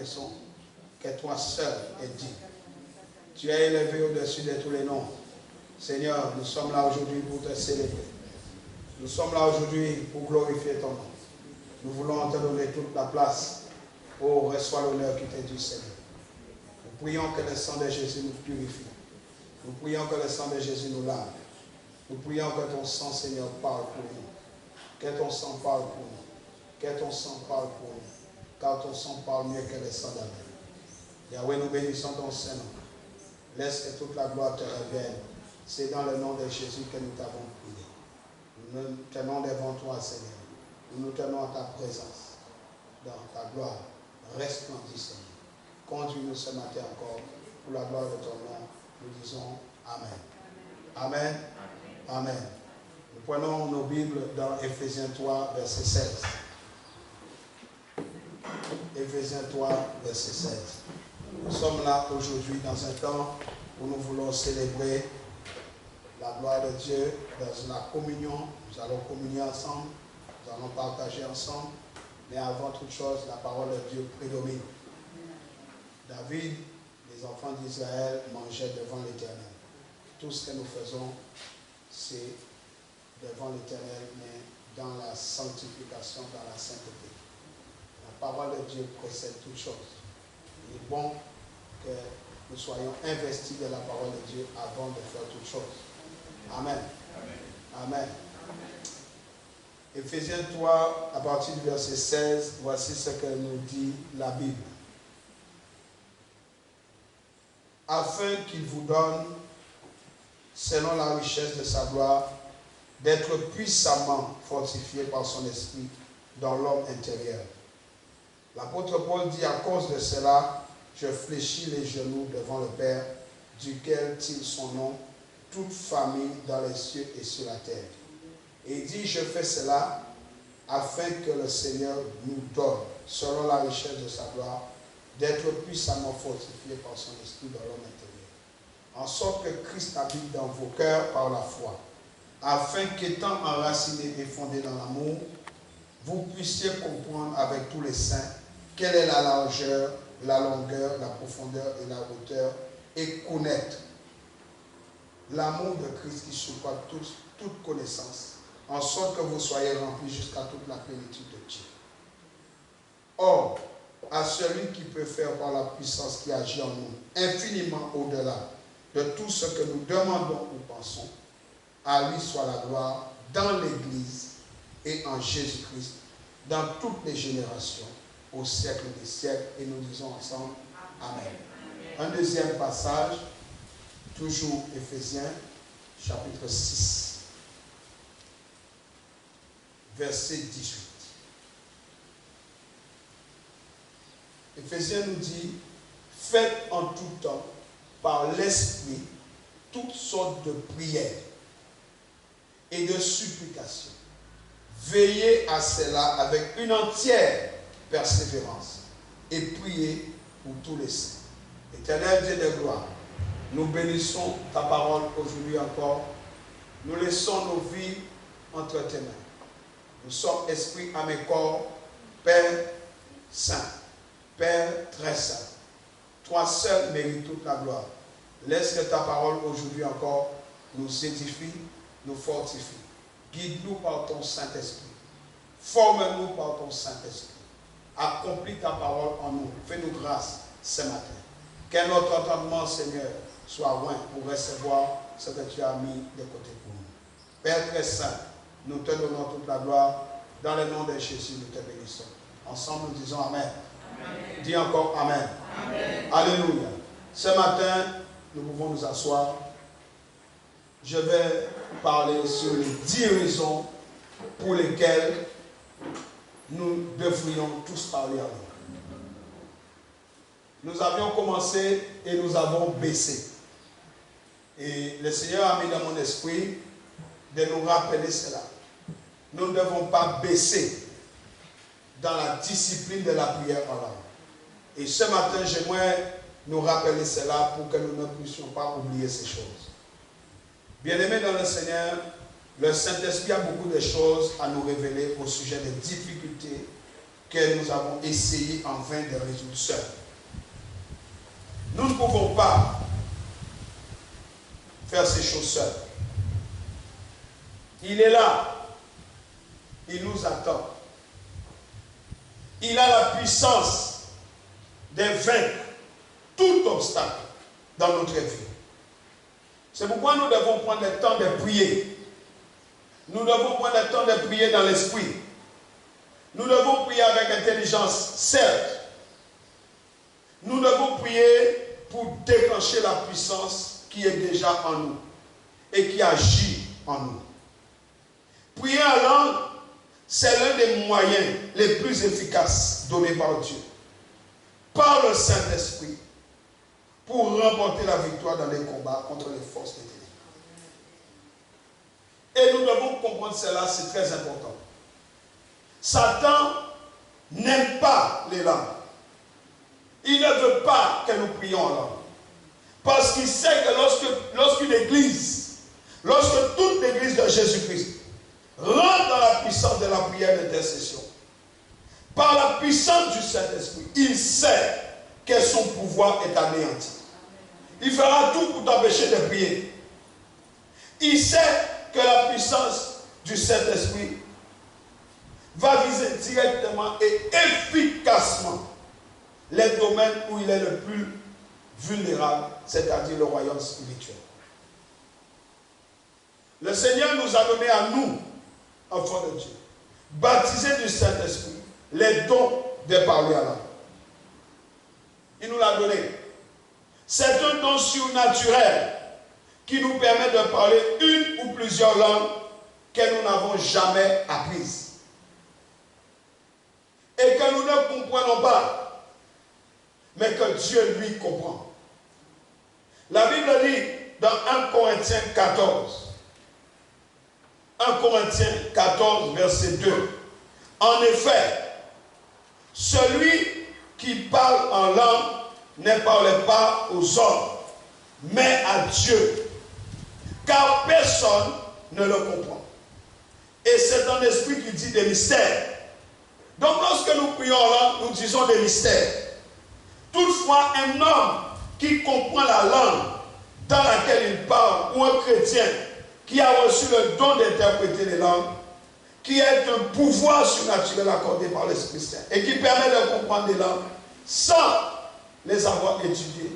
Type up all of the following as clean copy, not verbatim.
reconnaissons que toi seul es digne. Tu es élevé au-dessus de tous les noms. Seigneur, nous sommes là aujourd'hui pour te célébrer. Nous sommes là aujourd'hui pour glorifier ton nom. Nous voulons te donner toute la place. Oh, reçois l'honneur qui t'est dû, Seigneur. Nous prions que le sang de Jésus nous purifie. Nous prions que le sang de Jésus nous lave. Nous prions que ton sang, Seigneur, parle pour nous. Que ton sang parle pour nous. Que ton sang parle pour nous. Car ton sang parle mieux que le sang d'Abel. Yahweh, nous bénissons ton Saint-Nom. Laisse que toute la gloire te revienne. C'est dans le nom de Jésus que nous t'avons prié. Nous nous tenons devant toi, Seigneur. Nous nous tenons à ta présence. Dans ta gloire, resplendis, Seigneur. Conduis-nous ce matin encore pour la gloire de ton nom. Nous disons Amen. Amen. Amen. Nous prenons nos Bibles dans Éphésiens 3, verset 16. Éphésiens 3, verset 16. Nous sommes là aujourd'hui dans un temps où nous voulons célébrer la gloire de Dieu dans la communion. Nous allons communier ensemble, nous allons partager ensemble, mais avant toute chose, la parole de Dieu prédomine. David, les enfants d'Israël mangeaient devant l'Éternel. Tout ce que nous faisons, c'est devant l'Éternel, mais dans la sanctification, dans la sainteté. La parole de Dieu précède toute chose. Il est bon que nous soyons investis de la parole de Dieu avant de faire toute chose. Amen. Amen. Amen. Éphésiens 3, à partir du verset 16, voici ce que nous dit la Bible. Afin qu'il vous donne, selon la richesse de sa gloire, d'être puissamment fortifié par son esprit dans l'homme intérieur. L'apôtre Paul dit, à cause de cela, je fléchis les genoux devant le Père, duquel tire son nom, toute famille dans les cieux et sur la terre. Et il dit, je fais cela afin que le Seigneur nous donne, selon la richesse de sa gloire, d'être puissamment fortifié par son esprit dans l'homme intérieur. En sorte que Christ habite dans vos cœurs par la foi, afin qu'étant enracinés et fondés dans l'amour, vous puissiez comprendre avec tous les saints quelle est la largeur, la longueur, la profondeur et la hauteur, et connaître l'amour de Christ qui surpasse toute connaissance, en sorte que vous soyez remplis jusqu'à toute la plénitude de Dieu. Or, à celui qui peut faire par la puissance qui agit en nous, infiniment au-delà de tout ce que nous demandons ou pensons, à lui soit la gloire dans l'Église et en Jésus-Christ, dans toutes les générations, au siècle des siècles. Et nous disons ensemble, Amen. Un deuxième passage, toujours Éphésiens, chapitre 6, verset 18. Éphésiens nous dit, faites en tout temps, par l'Esprit, toutes sortes de prières et de supplications. Veillez à cela avec une entière persévérance et priez pour tous les saints. Éternel Dieu de gloire, nous bénissons ta parole aujourd'hui encore. Nous laissons nos vies entre tes mains. Nous sommes esprit, âme et corps, Père saint, Père très saint. Toi seul mérites toute la gloire. Laisse que ta parole aujourd'hui encore nous édifie, nous fortifie. Guide-nous par ton Saint-Esprit. Forme-nous par ton Saint-Esprit. Accomplis ta parole en nous. Fais-nous grâce ce matin. Que notre entendement, Seigneur, soit loin pour recevoir ce que tu as mis de côté pour nous. Père très saint, nous te donnons toute la gloire. Dans le nom de Jésus, nous te bénissons. Ensemble, nous disons Amen. Amen. Dis encore Amen. Amen. Alléluia. Ce matin, nous pouvons nous asseoir. Je vais parler sur les 10 raisons pour lesquelles nous devrions tous parler à nous. Nous avions commencé et nous avons baissé. Et le Seigneur a mis dans mon esprit de nous rappeler cela. Nous ne devons pas baisser dans la discipline de la prière en langue. Et ce matin, j'aimerais nous rappeler cela pour que nous ne puissions pas oublier ces choses. Bien-aimés dans le Seigneur, le Saint-Esprit a beaucoup de choses à nous révéler au sujet des difficultés que nous avons essayé en vain de résoudre seuls. Nous ne pouvons pas faire ces choses seuls. Il est là. Il nous attend. Il a la puissance de vaincre tout obstacle dans notre vie. C'est pourquoi nous devons prendre le temps de prier. Nous devons prendre le temps de prier dans l'esprit. Nous devons prier avec intelligence, certes. Nous devons prier pour déclencher la puissance qui est déjà en nous et qui agit en nous. Prier en langue, c'est l'un des moyens les plus efficaces donnés par Dieu, par le Saint-Esprit, pour remporter la victoire dans les combats contre les forces des ténèbres. Et nous devons comprendre cela, c'est très important. Satan n'aime pas les langues. Il ne veut pas que nous prions en langue. Parce qu'il sait que lorsqu'une église, lorsque toute l'église de Jésus-Christ rentre dans la puissance de la prière d'intercession, par la puissance du Saint-Esprit, il sait que son pouvoir est anéanti. Il fera tout pour t'empêcher de prier. Il sait que la puissance du Saint-Esprit va viser directement et efficacement les domaines où il est le plus vulnérable, c'est-à-dire le royaume spirituel. Le Seigneur nous a donné à nous, enfants de Dieu, baptisés du Saint-Esprit, les dons de parler à l'âme. Il nous l'a donné. C'est un don surnaturel qui nous permet de parler une ou plusieurs langues que nous n'avons jamais apprises et que nous ne comprenons pas, mais que Dieu lui comprend. La Bible dit dans 1 Corinthiens 14, 1 Corinthiens 14, verset 2, en effet, celui qui parle en langue ne parle pas aux hommes, mais à Dieu, car personne ne le comprend. Et c'est un esprit qui dit des mystères. Donc lorsque nous prions en langue, nous disons des mystères. Toutefois, un homme qui comprend la langue dans laquelle il parle, ou un chrétien qui a reçu le don d'interpréter les langues, qui est un pouvoir surnaturel accordé par l'Esprit Saint et qui permet de comprendre des langues sans les avoir étudiées,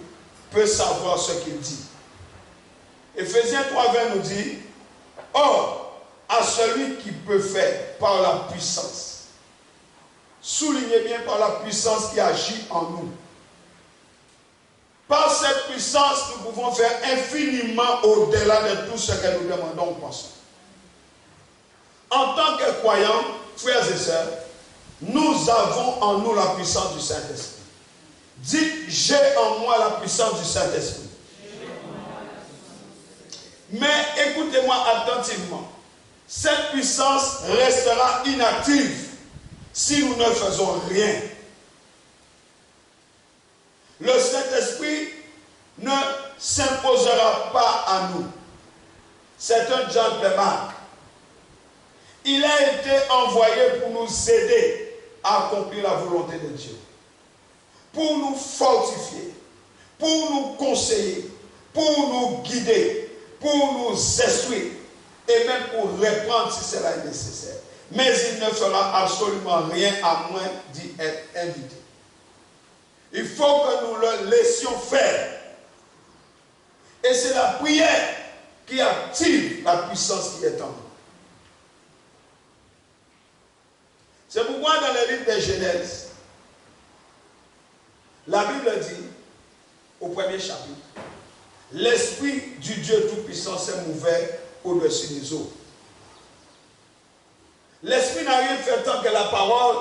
peut savoir ce qu'il dit. Éphésiens 3:20 nous dit, or, à celui qui peut faire par la puissance, soulignez bien par la puissance qui agit en nous. Par cette puissance, nous pouvons faire infiniment au-delà de tout ce que nous demandons ou pensons. En tant que croyants, frères et sœurs, nous avons en nous la puissance du Saint-Esprit. Dites, j'ai en moi la puissance du Saint-Esprit. Mais écoutez-moi attentivement. Cette puissance restera inactive si nous ne faisons rien. Le Saint-Esprit ne s'imposera pas à nous. C'est un gentleman. Il a été envoyé pour nous aider à accomplir la volonté de Dieu. Pour nous fortifier, pour nous conseiller, pour nous guider, pour nous instruire et même pour reprendre si cela est nécessaire. Mais il ne fera absolument rien à moins d'y être invité. Il faut que nous le laissions faire. Et c'est la prière qui active la puissance qui est en nous. C'est pourquoi dans le livre de Genèse, la Bible dit, au premier chapitre, l'Esprit du Dieu Tout-Puissant s'est mouvait au-dessus des eaux. L'Esprit n'a rien fait tant que la parole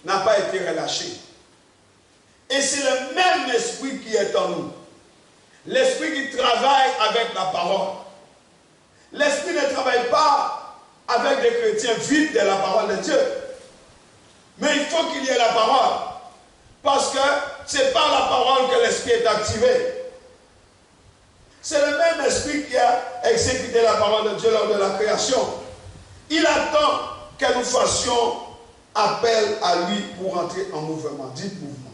n'a pas été relâchée. Et c'est le même Esprit qui est en nous. L'Esprit qui travaille avec la parole. L'Esprit ne travaille pas avec des chrétiens vides de la parole de Dieu. Mais il faut qu'il y ait la parole. Parce que c'est par la parole que l'Esprit est activé. C'est le même Esprit qui a exécuté la parole de Dieu lors de la création. Il attend que nous fassions appelle à lui pour entrer en mouvement. Dites mouvement.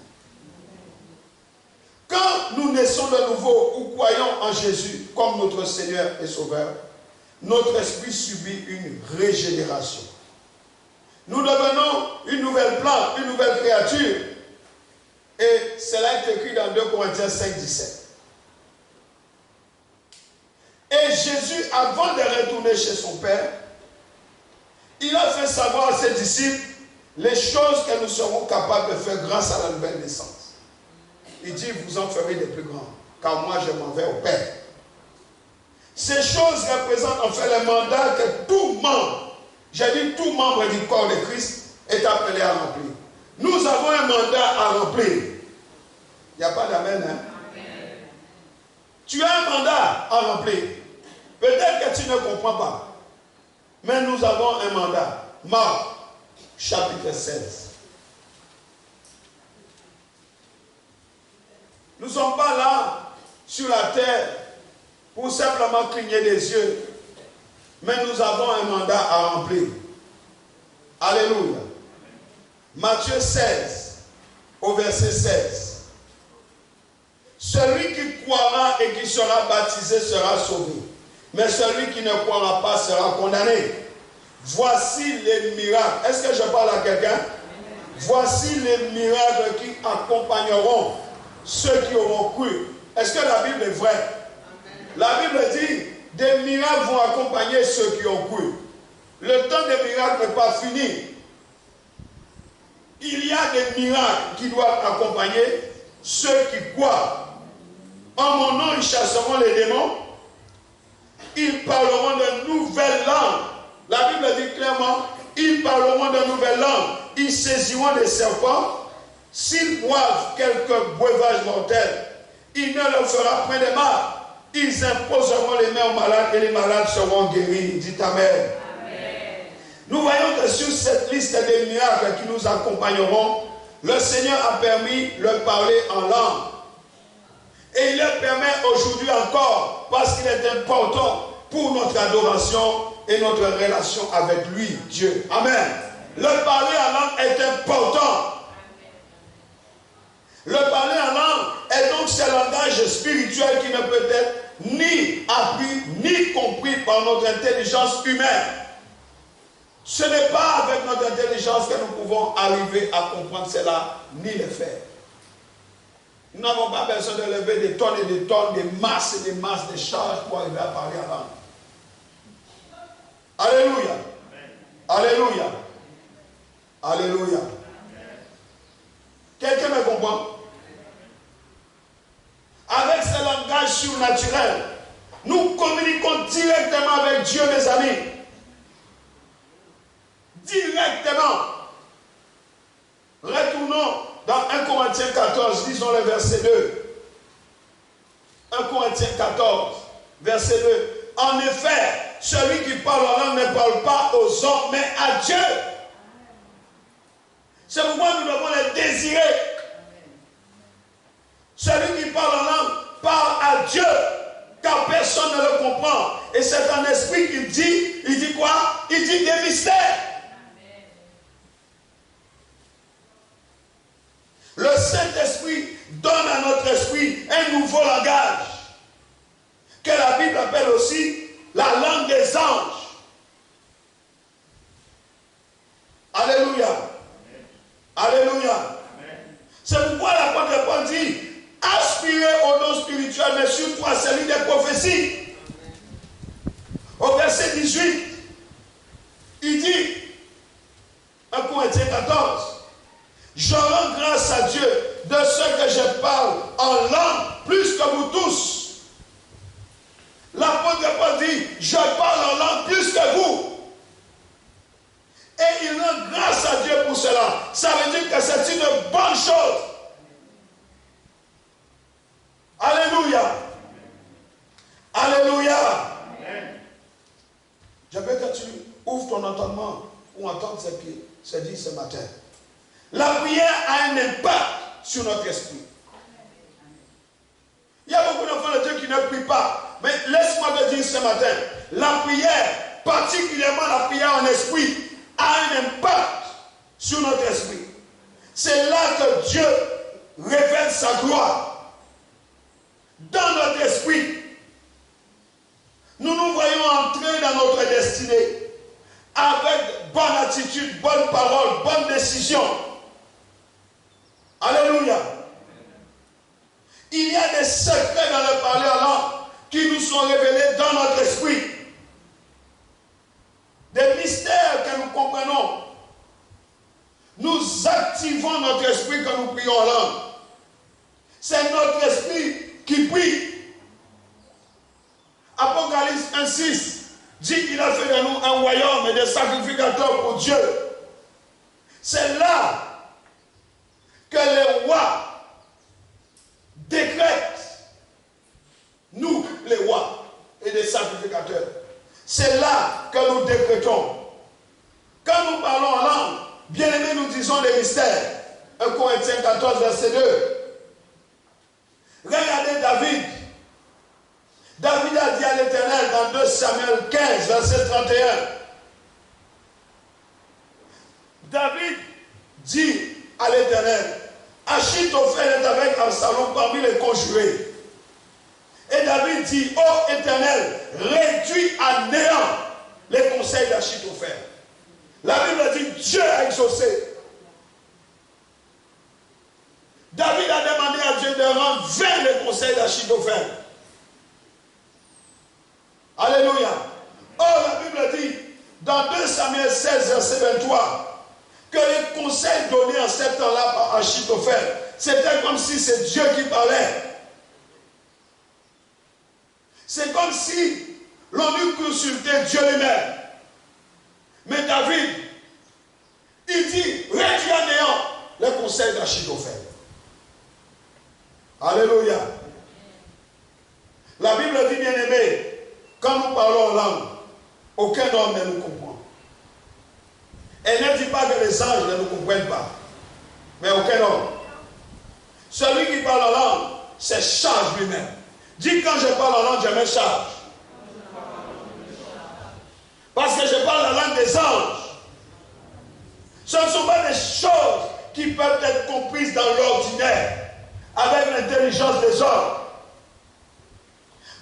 Quand nous naissons de nouveau ou croyons en Jésus comme notre Seigneur et Sauveur, notre esprit subit une régénération. Nous devenons une nouvelle plante, une nouvelle créature. Et cela est écrit dans 2 Corinthiens 5, 17. Et Jésus, avant de retourner chez son Père, il a fait savoir à ses disciples les choses que nous serons capables de faire grâce à la nouvelle naissance. Il dit, vous en ferez des plus grands, car moi je m'en vais au Père. Ces choses représentent en fait le mandat que tout membre, j'ai dit tout membre du corps de Christ, est appelé à remplir. Nous avons un mandat à remplir. Il n'y a pas d'amen, hein? Amen. Tu as un mandat à remplir. Peut-être que tu ne comprends pas. Mais nous avons un mandat. Marc, chapitre 16. Nous ne sommes pas là, sur la terre, pour simplement cligner des yeux. Mais nous avons un mandat à remplir. Alléluia. Matthieu 16, au verset 16. Celui qui croira et qui sera baptisé sera sauvé. Mais celui qui ne croira pas sera condamné. Voici les miracles. Est-ce que je parle à quelqu'un? Voici les miracles qui accompagneront ceux qui auront cru. Est-ce que la Bible est vraie? La Bible dit, des miracles vont accompagner ceux qui ont cru. Le temps des miracles n'est pas fini. Il y a des miracles qui doivent accompagner ceux qui croient. En mon nom, ils chasseront les démons. Ils parleront de nouvelles langues. La Bible dit clairement, ils parleront de nouvelles langues. Ils saisiront des serpents. S'ils boivent quelques breuvages mortels, il ne leur fera point de mal. Ils imposeront les mains aux malades et les malades seront guéris. Dites Amen. Amen. Nous voyons que sur cette liste des miracles qui nous accompagneront, le Seigneur a permis de parler en langue. Et il le permet aujourd'hui encore parce qu'il est important pour notre adoration et notre relation avec lui, Dieu. Amen. Le parler en langue est important. Le parler en langue est donc ce langage spirituel qui ne peut être ni appris ni compris par notre intelligence humaine. Ce n'est pas avec notre intelligence que nous pouvons arriver à comprendre cela, ni le faire. Nous n'avons pas besoin de lever des tonnes et des tonnes, des masses et des masses de charges pour arriver à parler en langue. Alléluia. Alléluia. Alléluia. Quelqu'un me comprend? Avec ce langage surnaturel, nous communiquons directement avec Dieu, mes amis. Directement. Retournons dans 1 Corinthiens 14, lisons le verset 2. 1 Corinthiens 14, verset 2. En effet, celui qui parle en langue ne parle pas aux hommes, mais à Dieu. C'est pourquoi nous devons les désirer. Celui qui parle en langue parle à Dieu, car personne ne le comprend. Et c'est un esprit qui dit quoi? Il dit des mystères. Le Saint-Esprit donne à notre esprit un nouveau langage, que la Bible appelle aussi la langue des anges. Alléluia. Alléluia. C'est pourquoi l'apôtre Paul dit, aspirez au don spirituel, mais surtout à celui des prophéties. Au verset 18, il dit, 1 Corinthiens 14, je rends grâce à Dieu de ce que je parle en langue plus que vous tous. L'apôtre Paul dit, je parle en langue plus que vous. Et il rend grâce à Dieu pour cela. Ça veut dire que c'est une bonne chose. Alléluia. Alléluia. Je veux que tu ouvres ton entendement pour entendre ce qui se dit ce matin. La prière a un impact sur notre esprit. Il y a beaucoup d'enfants de Dieu qui ne prient pas. Mais laisse-moi te dire ce matin, la prière, particulièrement la prière en esprit, a un impact sur bonne attitude, bonne parole, bonne décision. Alléluia. Il y a des secrets dans le parler en langue qui nous sont révélés dans notre esprit. Des mystères que nous comprenons. Nous activons notre esprit quand nous prions en langue. C'est notre esprit qui prie. Apocalypse 1:6 dit qu'il a fait de nous un royaume et des sacrificateurs pour Dieu. C'est là que les rois décrètent, nous les rois et les sacrificateurs. C'est là que nous décrétons. Quand nous parlons en langue, bien aimés, nous disons les mystères. 1 Corinthiens 14, verset 2. Regardez David. David a dit à l'Éternel dans 2 Samuel 15, verset 31. David dit à l'Éternel, Achitophel est avec Absalom parmi les conjurés. Et David dit, ô Éternel, réduis à néant les conseils d'Achitophel. La Bible dit, Dieu a exaucé. David a demandé à Dieu de rendre vain les conseils d'Achitophel. Alléluia. Or, la Bible dit, dans 2 Samuel 16, verset 23, que les conseils donnés en ce temps-là par Achitophel, c'était comme si c'est Dieu qui parlait. C'est comme si l'on eût consulté Dieu lui-même. Mais David, il dit, réduis à néant les conseils d'Achitophel. Alléluia. La Bible dit, bien aimé, quand nous parlons en langue, aucun homme ne nous comprend. Elle ne dit pas que les anges ne nous comprennent pas. Mais aucun homme. Celui qui parle en langue, c'est charge lui-même. Dis quand je parle en langue, je me charge. Parce que je parle la langue des anges. Ce ne sont pas des choses qui peuvent être comprises dans l'ordinaire, avec l'intelligence des hommes.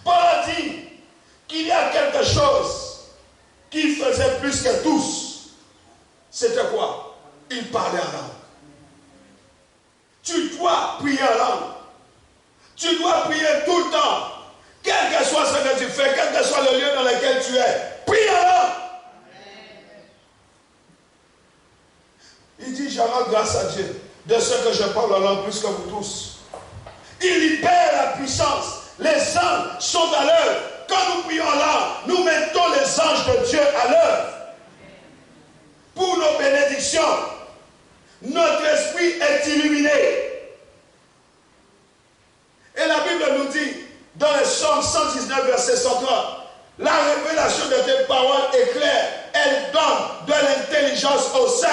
Paul a dit qu'il y a quelque chose qui faisait plus que tous. C'était quoi? Il parlait en langue. Tu dois prier en langue. Tu dois prier tout le temps. Quel que soit ce que tu fais, quel que soit le lieu dans lequel tu es, prie en langue. Il dit, je rends grâce à Dieu de ce que je parle en langue plus que vous tous. Il libère la puissance. Les anges sont à l'œuvre. Quand nous prions en langue, nous mettons les anges de Dieu à l'œuvre. Pour nos bénédictions, notre esprit est illuminé. Et la Bible nous dit, dans le Psaume 119, verset 130, la révélation de tes paroles est claire. Elle donne de l'intelligence aux saints.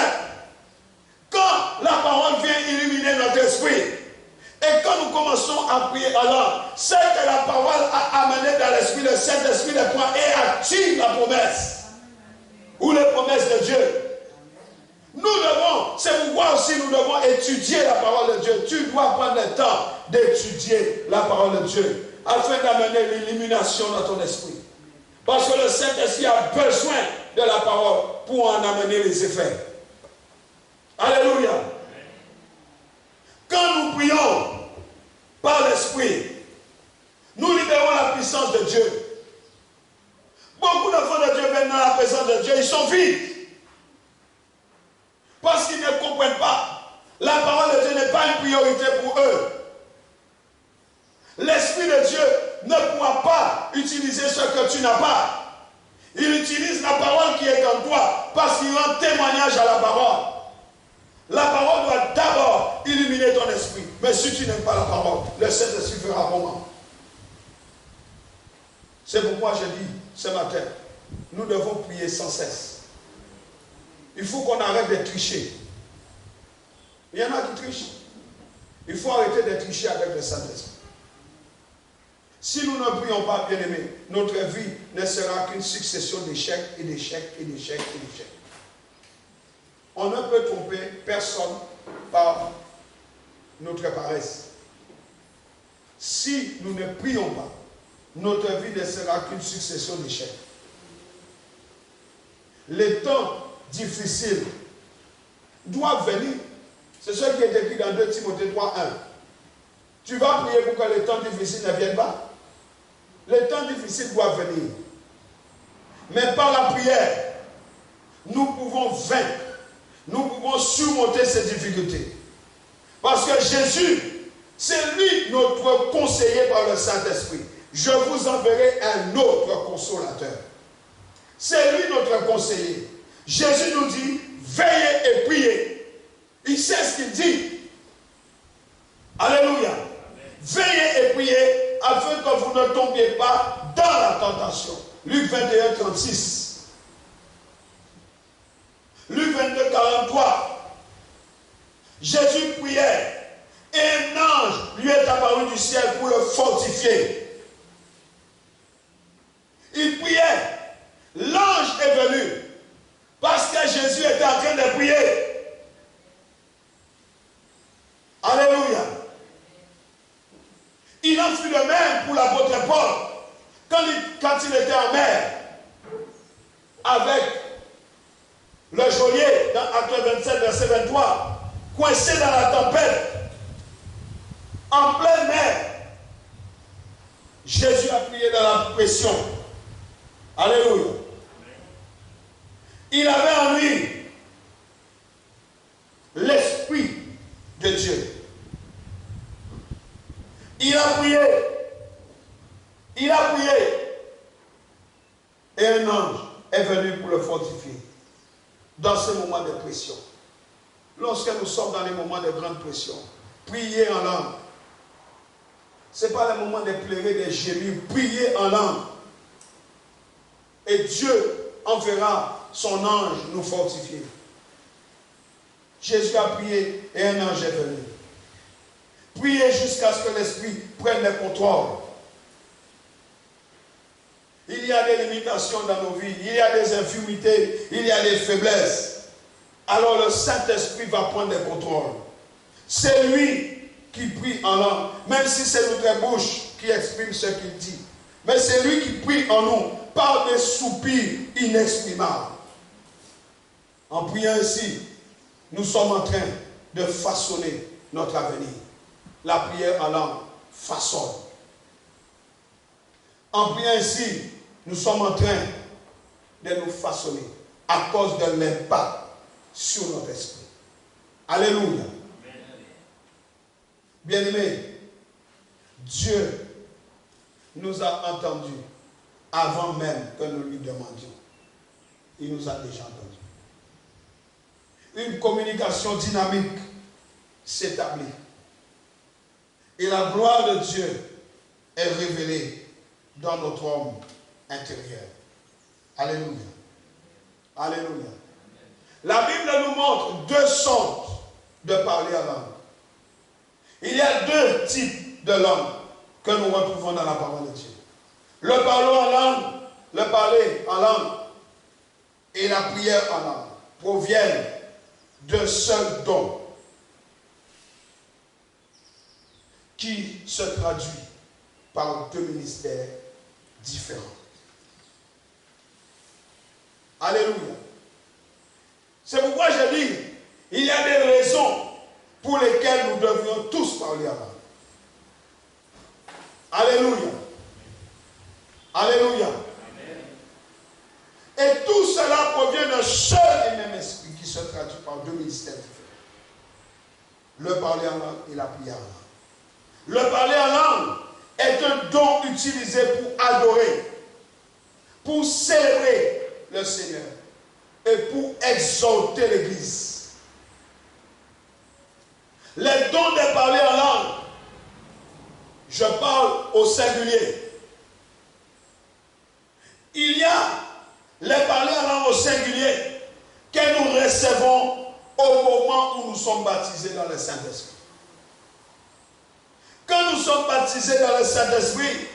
Quand la parole vient illuminer notre esprit, et quand nous commençons à prier alors, c'est que la parole a amené dans l'esprit, le Saint-Esprit de toi et active la promesse. Ou les promesses de Dieu. Nous devons, c'est pourquoi aussi nous devons étudier la parole de Dieu. Tu dois prendre le temps d'étudier la parole de Dieu afin d'amener l'illumination dans ton esprit. Parce que le Saint-Esprit a besoin de la parole pour en amener les effets. Alléluia. Quand nous prions par l'Esprit, nous libérons la puissance de Dieu. Beaucoup d'enfants de Dieu viennent dans la présence de Dieu, ils sont vides. Parce qu'ils ne comprennent pas. La parole de Dieu n'est pas une priorité pour eux. L'Esprit de Dieu ne pourra pas utiliser ce que tu n'as pas. Il utilise la parole qui est en toi parce qu'il rend témoignage à la parole. La parole doit d'abord illuminer ton esprit. Mais si tu n'aimes pas la parole, le Saint-Esprit fera moment. C'est pourquoi je dis ce matin, nous devons prier sans cesse. Il faut qu'on arrête de tricher. Il y en a qui trichent. Il faut arrêter de tricher avec le Saint-Esprit. Si nous ne prions pas, bien-aimés, notre vie ne sera qu'une succession d'échecs et d'échecs et d'échecs et d'échecs. On ne peut tromper personne par notre paresse. Si nous ne prions pas, notre vie ne sera qu'une succession d'échecs. Les temps difficiles doivent venir. C'est ce qui est écrit dans 2 Timothée 3:1. Tu vas prier pour que les temps difficiles ne viennent pas. Les temps difficiles doivent venir. Mais par la prière, nous pouvons vaincre. Nous pouvons surmonter ces difficultés. Parce que Jésus, c'est lui notre conseiller par le Saint-Esprit. Je vous enverrai un autre consolateur. C'est lui notre conseiller. Jésus nous dit, veillez et priez. Il sait ce qu'il dit. Alléluia. Amen. Veillez et priez afin que vous ne tombiez pas dans la tentation. Luc 21, 36. Luc 22, 43. Jésus priait et un ange lui est apparu du ciel pour le fortifier. Il priait. L'ange est venu parce que Jésus était en train de prier. Alléluia. Il en fut de même pour l'apôtre Paul. Quand il était en mer avec le geôlier dans Acte 27, verset 23, coincé dans la tempête, en pleine mer, Jésus a prié dans la pression. Alléluia. Il avait en lui l'Esprit de Dieu. Il a prié. Il a prié. Et un ange est venu pour le fortifier. Dans ce moment de pression. Lorsque nous sommes dans les moments de grande pression, priez en langue. Ce n'est pas le moment de pleurer, de gémir. Priez en langue. Et Dieu enverra son ange nous fortifier. Jésus a prié et un ange est venu. Priez jusqu'à ce que l'Esprit prenne le contrôle. Il y a des limitations dans nos vies, il y a des infirmités, il y a des faiblesses. Alors le Saint-Esprit va prendre le contrôle. C'est lui qui prie en langue, même si c'est notre bouche qui exprime ce qu'il dit. Mais c'est lui qui prie en nous par des soupirs inexprimables. En priant ainsi, nous sommes en train de façonner notre avenir. La prière en langue façonne. En priant ainsi, nous sommes en train de nous façonner à cause de l'impact sur notre esprit. Alléluia. Bien-aimés, Dieu nous a entendus avant même que nous lui demandions. Il nous a déjà entendus. Une communication dynamique s'établit. Et la gloire de Dieu est révélée dans notre homme intérieur. Alléluia. Alléluia. La Bible nous montre deux sortes de parler en langue. Il y a deux types de langues que nous retrouvons dans la parole de Dieu. Le parler en langue et la prière en langue proviennent d'un seul don qui se traduit par deux ministères différents. Alléluia. C'est pourquoi je dis, il y a des raisons pour lesquelles nous devrions tous parler en langue. Alléluia. Alléluia. Amen. Et tout cela provient d'un seul et même esprit qui se traduit par deux ministères différents. Le parler en langue et la prière en langue. Le parler en langue est un don utilisé pour adorer, pour célébrer le Seigneur et pour exalter l'Église. Les dons de parler en langue, je parle au singulier. Il y a les parler en langue au singulier que nous recevons au moment où nous sommes baptisés dans le Saint-Esprit. Quand nous sommes baptisés dans le Saint-Esprit,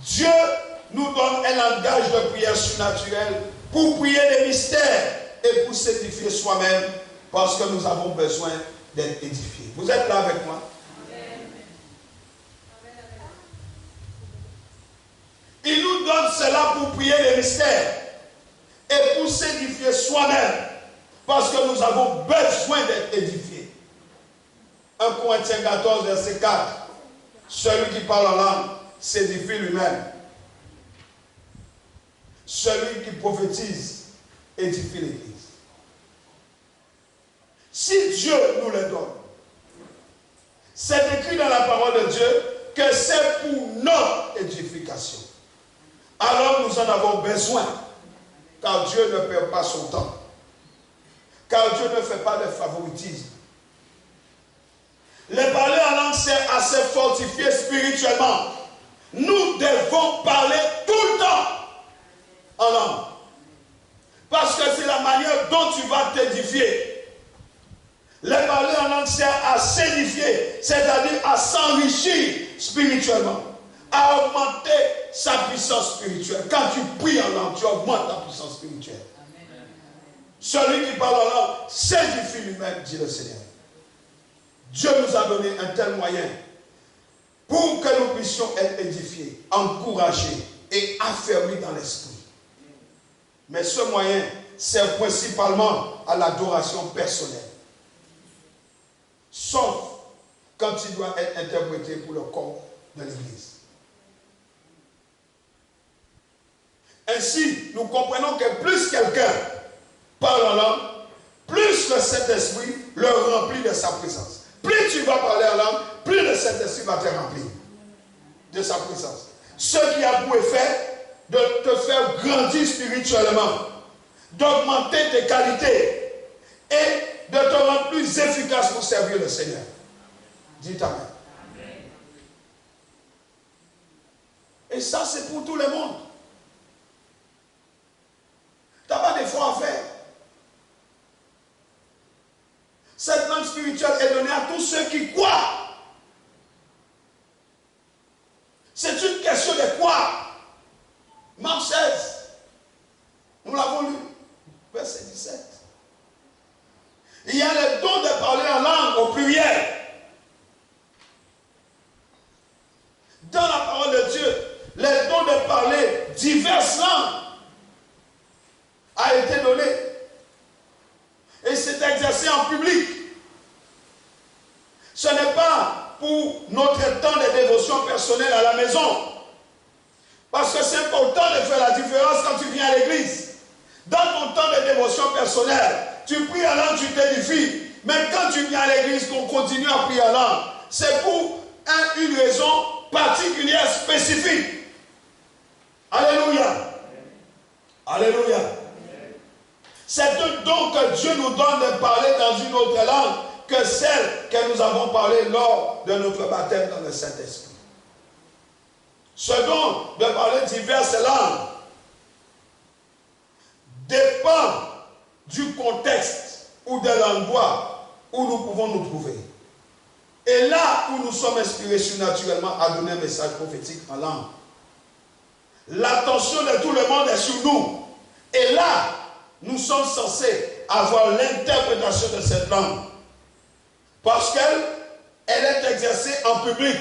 Dieu nous donne un langage de prière surnaturelle pour prier les mystères et pour s'édifier soi-même parce que nous avons besoin d'être édifiés. Vous êtes là avec moi? Il nous donne cela pour prier les mystères. et pour s'édifier soi-même, parce que nous avons besoin d'être édifiés. 1 Corinthiens 14, verset 4. Celui qui parle en langue s'édifie lui-même. Celui qui prophétise édifie l'Église. Si Dieu nous le donne, c'est écrit dans la parole de Dieu que c'est pour notre édification. Alors nous en avons besoin, car Dieu ne perd pas son temps. Car Dieu ne fait pas de favoritisme. Les parler en langue sert à se fortifier spirituellement. Nous devons parler tout le temps en langue. Parce que c'est la manière dont tu vas t'édifier. Les parler en langue sert à s'édifier, c'est-à-dire à s'enrichir spirituellement, à augmenter sa puissance spirituelle. Quand tu pries en langue, tu augmentes ta puissance spirituelle. Amen. Celui qui parle en langue s'édifie lui-même, dit le Seigneur. Dieu nous a donné un tel moyen pour que nous puissions être édifiés, encouragés et affermis dans l'esprit. Mais ce moyen sert principalement à l'adoration personnelle. Sauf quand il doit être interprété pour le corps de l'Église. Ainsi, nous comprenons que plus quelqu'un parle en langue, plus le Saint-Esprit le remplit de sa présence. Plus tu vas parler en langue, plus le Saint-Esprit va te remplir de sa présence. Ce qui a pour effet de te faire grandir spirituellement, d'augmenter tes qualités et de te rendre plus efficace pour servir le Seigneur. Dites Amen. Et ça, c'est pour tout le monde. Tu n'as pas d'effort à faire. Cette langue spirituelle est donnée à tous ceux qui croient. C'est une question de quoi. Marc 16. Nous l'avons lu. Verset 17. Il y a le don de parler en langue au pluriel. Dans la parole de Dieu, le don de parler diverses langues a été donné. Et c'est exercé en public. Ce n'est pas pour notre temps de dévotion personnelle à la maison. Parce que c'est important de faire la différence quand tu viens à l'église. Dans ton temps de dévotion personnelle, tu pries en langue, tu t'édifies. Mais quand tu viens à l'église, qu'on continue à prier en langue, c'est pour une raison particulière, spécifique. Alléluia. Alléluia. C'est un don que Dieu nous donne de parler dans une autre langue que celle que nous avons parlé lors de notre baptême dans le Saint-Esprit. Ce don de parler diverses langues dépend du contexte ou de l'endroit où nous pouvons nous trouver. Et là où nous sommes inspirés surnaturellement à donner un message prophétique en langue, l'attention de tout le monde est sur nous. Et là, nous sommes censés avoir l'interprétation de cette langue. Parce qu'elle est exercée en public.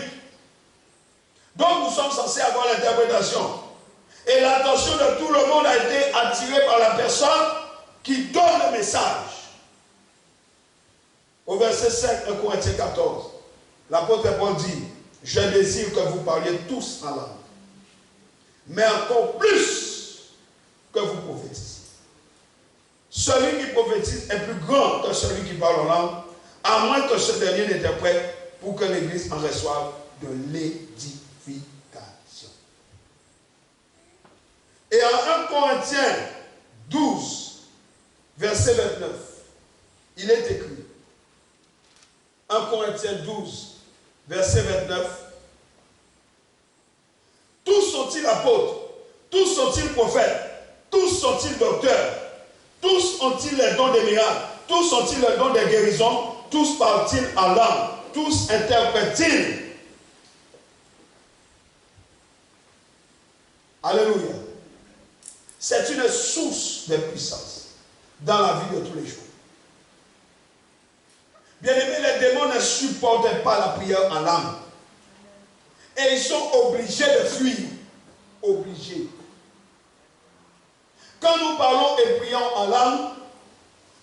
Donc nous sommes censés avoir l'interprétation. Et l'attention de tout le monde a été attirée par la personne qui donne le message. Au verset 5 de Corinthiens 14, l'apôtre Paul dit, « Je désire que vous parliez tous en langue, mais encore plus que vous prophétisiez. Celui qui prophétise est plus grand que celui qui parle en langue, à moins que ce dernier n'interprète pour que l'Église en reçoive de l'édification. » Et en 1 Corinthiens 12, verset 29, il est écrit, 1 Corinthiens 12, verset 29, tous sont-ils apôtres, tous sont-ils prophètes, tous sont-ils docteurs, tous ont-ils les dons des miracles, tous ont-ils les dons des guérisons, tous parlent-ils en langue, tous interprètent-ils. Alléluia. C'est une source de puissance dans la vie de tous les jours. Bien-aimés, les démons ne supportent pas la prière en langue. Et ils sont obligés de fuir. Obligés. Quand nous parlons et prions en langue,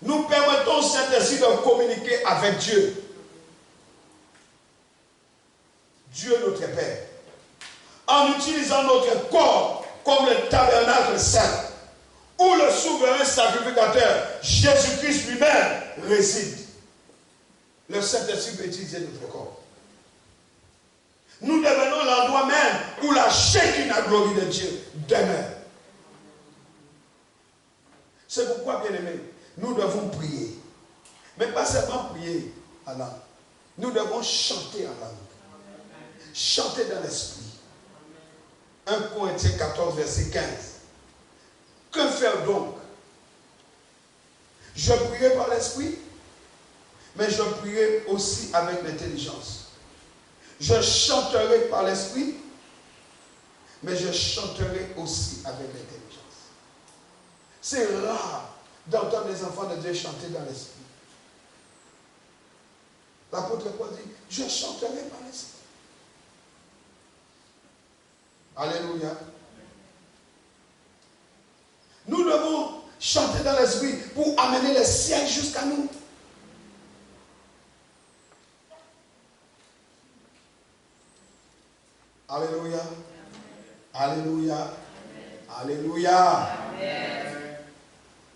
nous permettons au Saint-Esprit de communiquer avec Dieu. Dieu notre Père. En utilisant notre corps comme le tabernacle saint, où le souverain sacrificateur, Jésus-Christ lui-même, réside. Le Saint-Esprit peut utiliser notre corps. Nous devenons l'endroit même où la Shekinah gloire de Dieu demeure. C'est pourquoi, bien-aimés, nous devons prier. Mais pas seulement prier en langue. Nous devons chanter en langue. Chanter dans l'esprit. 1 Corinthiens 14, verset 15. Que faire donc? Je prierai par l'esprit, mais je prierai aussi avec l'intelligence. Je chanterai par l'esprit, mais je chanterai aussi avec l'intelligence. C'est rare d'entendre les enfants de Dieu chanter dans l'esprit. L'apôtre Paul dit, je chanterai par l'esprit. Alléluia. Nous devons chanter dans l'esprit pour amener le ciel jusqu'à nous. Alléluia. Alléluia. Alléluia.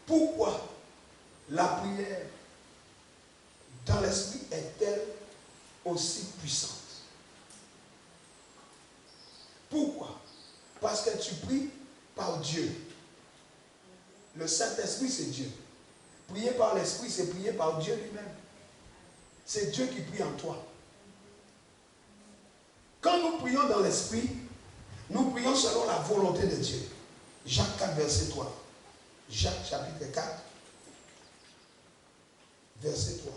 Pourquoi la prière dans l'esprit est-elle aussi puissante? Pourquoi? Parce que tu pries par Dieu. Le Saint-Esprit, c'est Dieu. Prier par l'Esprit, c'est prier par Dieu lui-même. C'est Dieu qui prie en toi. Quand nous prions dans l'Esprit, nous prions selon la volonté de Dieu. Jacques 4, verset 3. Jacques chapitre 4, verset 3.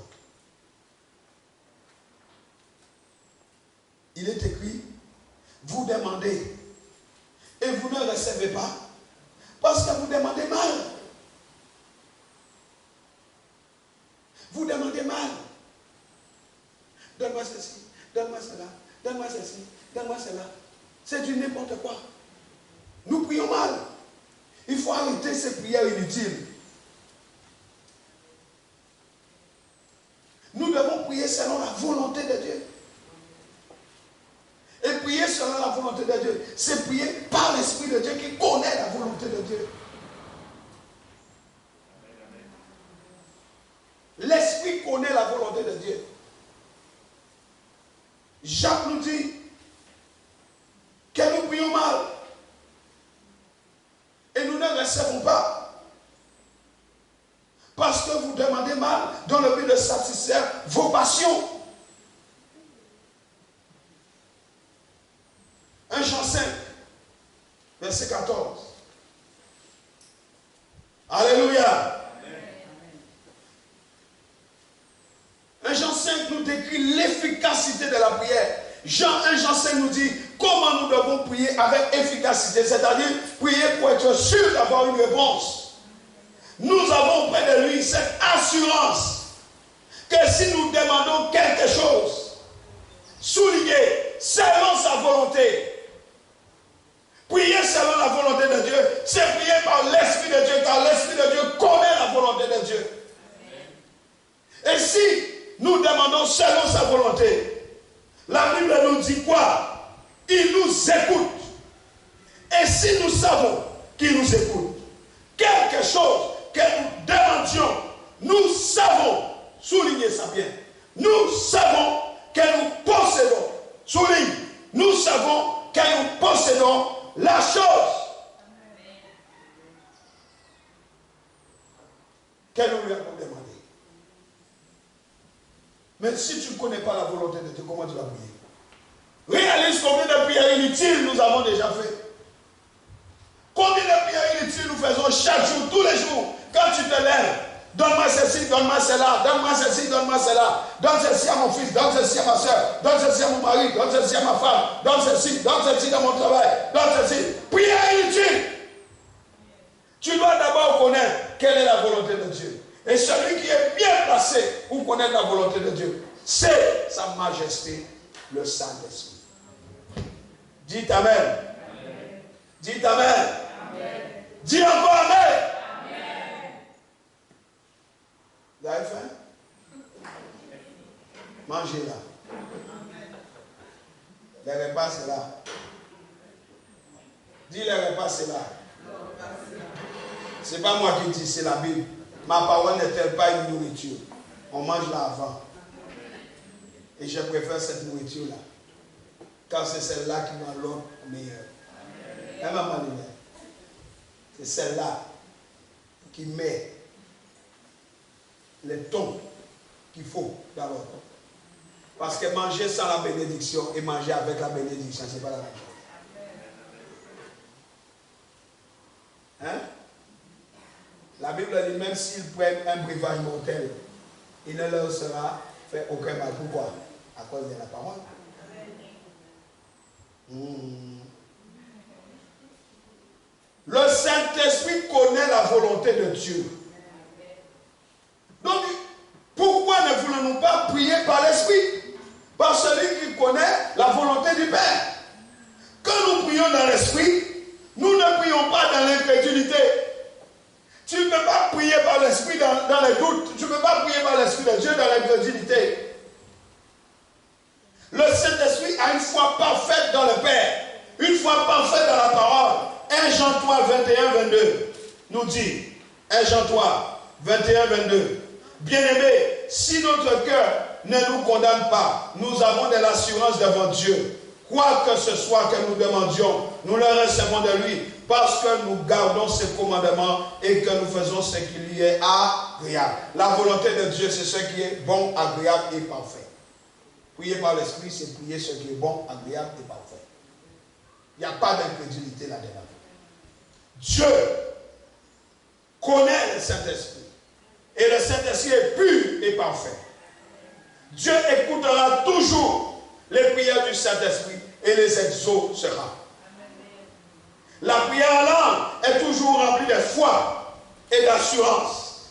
Il est écrit, vous demandez et vous ne recevez pas parce que vous demandez mal. Vous demandez mal. Donne-moi ceci, donne-moi cela, donne-moi ceci, donne-moi cela. C'est du n'importe quoi. Nous prions mal. Il faut arrêter ces prières inutiles. Nous devons prier selon la volonté de Dieu. Et prier selon la volonté de Dieu, c'est prier par l'Esprit de Dieu qui connaît la volonté de Dieu. L'Esprit connaît la volonté de Dieu. Jacques nous dit que nous prions mal et nous ne recevons pas parce que vous demandez mal dans le but de satisfaire vos passions. 1 Jean 5, verset 14. Alléluia. 1 Jean 5 nous décrit l'efficacité de la prière. 1 Jean 5 nous dit comment nous devons prier avec efficacité, c'est-à-dire prier pour être sûr d'avoir une réponse. Nous avons auprès de lui cette assurance que si nous demandons quelque chose, souligné selon sa volonté, prier selon la volonté de Dieu, c'est prier par l'Esprit de Dieu, car l'Esprit de Dieu connaît la volonté de Dieu. Et si nous demandons selon sa volonté, la Bible nous dit quoi? Il nous écoute. Et si nous savons qu'il nous écoute, quelque chose que nous demandions, nous savons, soulignez ça bien, nous savons que nous possédons, souligne, nous savons que nous possédons la chose que nous lui avons demandé. Mais si tu ne connais pas la volonté de Dieu, comment tu vas prier? Réalise combien de prières inutiles nous avons déjà fait. Combien de prières inutiles nous faisons chaque jour, tous les jours. Quand tu te lèves, donne-moi ceci, donne-moi cela, donne-moi ceci, donne-moi cela. Donne ceci à mon fils, donne ceci à ma soeur, donne ceci à mon mari, donne ceci à ma femme, donne ceci dans mon travail, donne ceci. Prière inutile. Tu dois d'abord connaître quelle est la volonté de Dieu. Et celui qui est bien placé pour connaître la volonté de Dieu, c'est sa majesté, le Saint-Esprit. Dites Amen. Dites Amen. Dis encore Amen. Vous avez faim? Mangez là. Les repas, c'est là. Dis les repas, c'est là. C'est pas moi qui dis, c'est la Bible. Ma parole n'est-elle pas une nourriture? On mange là avant. Et je préfère cette nourriture-là. Car c'est celle-là qui rend l'homme meilleur. Et maman, c'est celle-là qui met les tons qu'il faut d'abord. Parce que manger sans la bénédiction et manger avec la bénédiction, ce n'est pas la même chose. Hein? La Bible dit, même s'ils prennent un breuvage mortel, il ne leur sera fait aucun mal. Pourquoi? À cause de la parole. Le Saint-Esprit connaît la volonté de Dieu. Donc, pourquoi ne voulons-nous pas prier par l'Esprit? Par celui qui connaît la volonté du Père. Quand nous prions dans l'Esprit, nous ne prions pas dans l'incrédulité. Tu ne peux pas prier par l'Esprit dans les doutes. Tu ne peux pas prier par l'Esprit de Dieu dans l'incrédulité. Le Saint-Esprit a une foi parfaite dans le Père. Une foi parfaite dans la parole. 1 Jean 3, 21, 22 nous dit, 1 Jean 3, 21, 22. Bien-aimés, si notre cœur ne nous condamne pas, nous avons de l'assurance devant Dieu. Quoi que ce soit que nous demandions, nous le recevons de lui, parce que nous gardons ses commandements et que nous faisons ce qui lui est agréable. La volonté de Dieu, c'est ce qui est bon, agréable et parfait. Prier par l'Esprit, c'est prier ce qui est bon, agréable et parfait. Il n'y a pas d'incrédulité là-dedans. Dieu connaît le Saint-Esprit. Et le Saint-Esprit est pur et parfait. Dieu écoutera toujours les prières du Saint-Esprit et les exaucera. La prière en langue est toujours remplie de foi et d'assurance.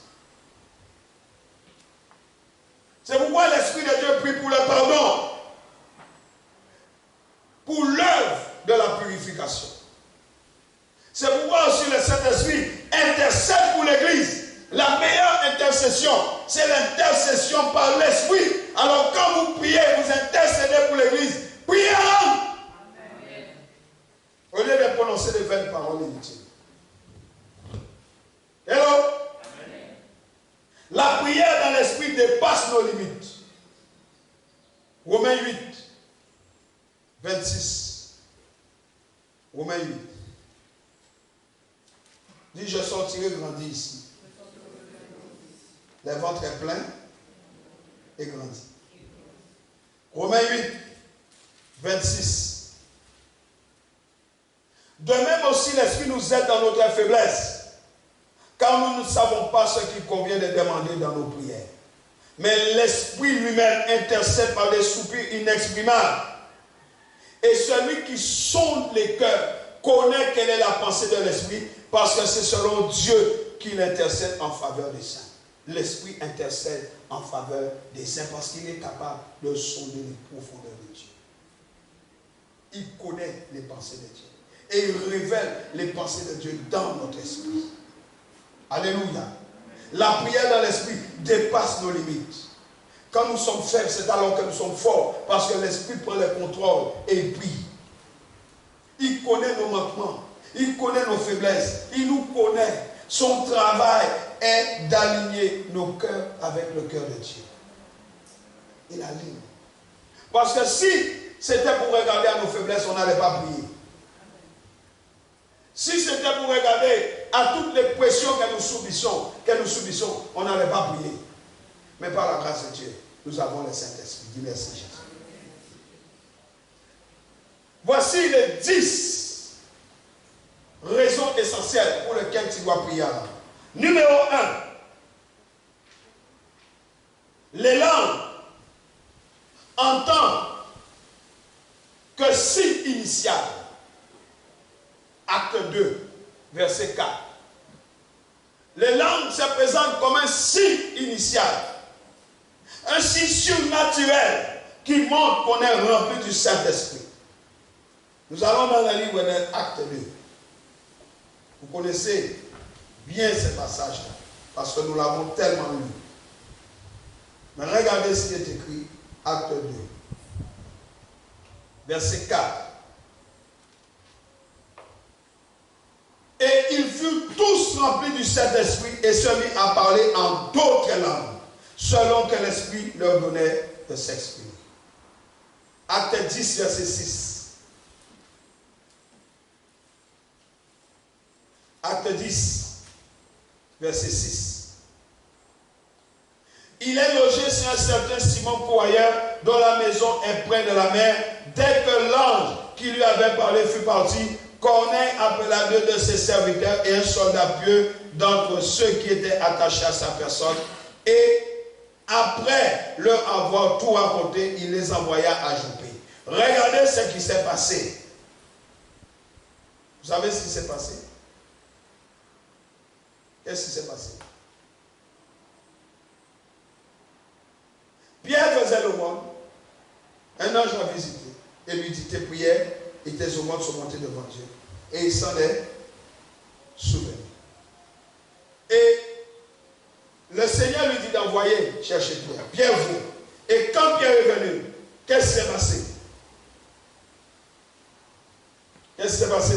C'est pourquoi l'Esprit de Dieu prie pour le pardon, pour l'œuvre de la purification. C'est pourquoi aussi le Saint-Esprit intercède pour l'Église. La meilleure intercession, c'est l'intercession par l'Esprit. Alors quand vous priez, vous intercédez pour l'Église. Priez en langue. Au lieu de prononcer de vaines paroles inutiles. Hello? Amen. La prière dans l'Esprit dépasse nos limites. Romains 8, 26. Romains 8. Dit, je sortirai grandi ici. Le ventre est plein et grandi. Romains 8, 26. De même aussi, l'Esprit nous aide dans notre faiblesse, car nous ne savons pas ce qu'il convient de demander dans nos prières. Mais l'Esprit lui-même intercède par des soupirs inexprimables. Et celui qui sonde les cœurs connaît quelle est la pensée de l'Esprit, parce que c'est selon Dieu qu'il intercède en faveur des saints. L'Esprit intercède en faveur des saints parce qu'il est capable de sonder les profondeurs de Dieu. Il connaît les pensées de Dieu. Et il révèle les pensées de Dieu dans notre esprit. Alléluia. La prière dans l'esprit dépasse nos limites. Quand nous sommes faibles, c'est alors que nous sommes forts. Parce que l'esprit prend le contrôle et prie. Il connaît nos manquements. Il connaît nos faiblesses. Il nous connaît. Son travail est d'aligner nos cœurs avec le cœur de Dieu. Il aligne. Parce que si c'était pour regarder à nos faiblesses, on n'allait pas prier. Si c'était pour regarder à toutes les pressions que nous subissons, on n'allait pas prier. Mais par la grâce de Dieu, nous avons le Saint-Esprit. Dis merci Jésus. Voici les 10 raisons essentielles pour lesquelles tu dois prier. Numéro 1. Les langues en tant que signe initial. Acte 2, verset 4. Les langues se présentent comme un signe initial. Un signe surnaturel qui montre qu'on est rempli du Saint-Esprit. Nous allons dans le livre d'Acte 2. Vous connaissez bien ce passage-là, parce que nous l'avons tellement lu. Mais regardez ce qui est écrit, acte 2, verset 4. Et ils furent tous remplis du Saint-Esprit et se mirent à parler en d'autres langues, selon que l'Esprit leur donnait de s'exprimer. Acte 10, verset 6. Acte 10, verset 6. Il est logé chez un certain Simon Pourvoyeur, dont la maison est près de la mer. Dès que l'ange qui lui avait parlé fut parti, Corneille appela deux de ses serviteurs et un soldat pieux d'entre ceux qui étaient attachés à sa personne. Et après leur avoir tout raconté, il les envoya à Joppé. Regardez ce qui s'est passé. Vous savez ce qui s'est passé? Qu'est-ce qui s'est passé? Pierre faisait l'aumône. Un ange l'a visité et lui dit: tes prières et tes aumônes sont montées devant Dieu. Et il s'en est souvenu. Et le Seigneur lui dit d'envoyer chercher Pierre. Pierre vient. Et quand Pierre est venu, qu'est-ce qui s'est passé? Qu'est-ce qui s'est passé?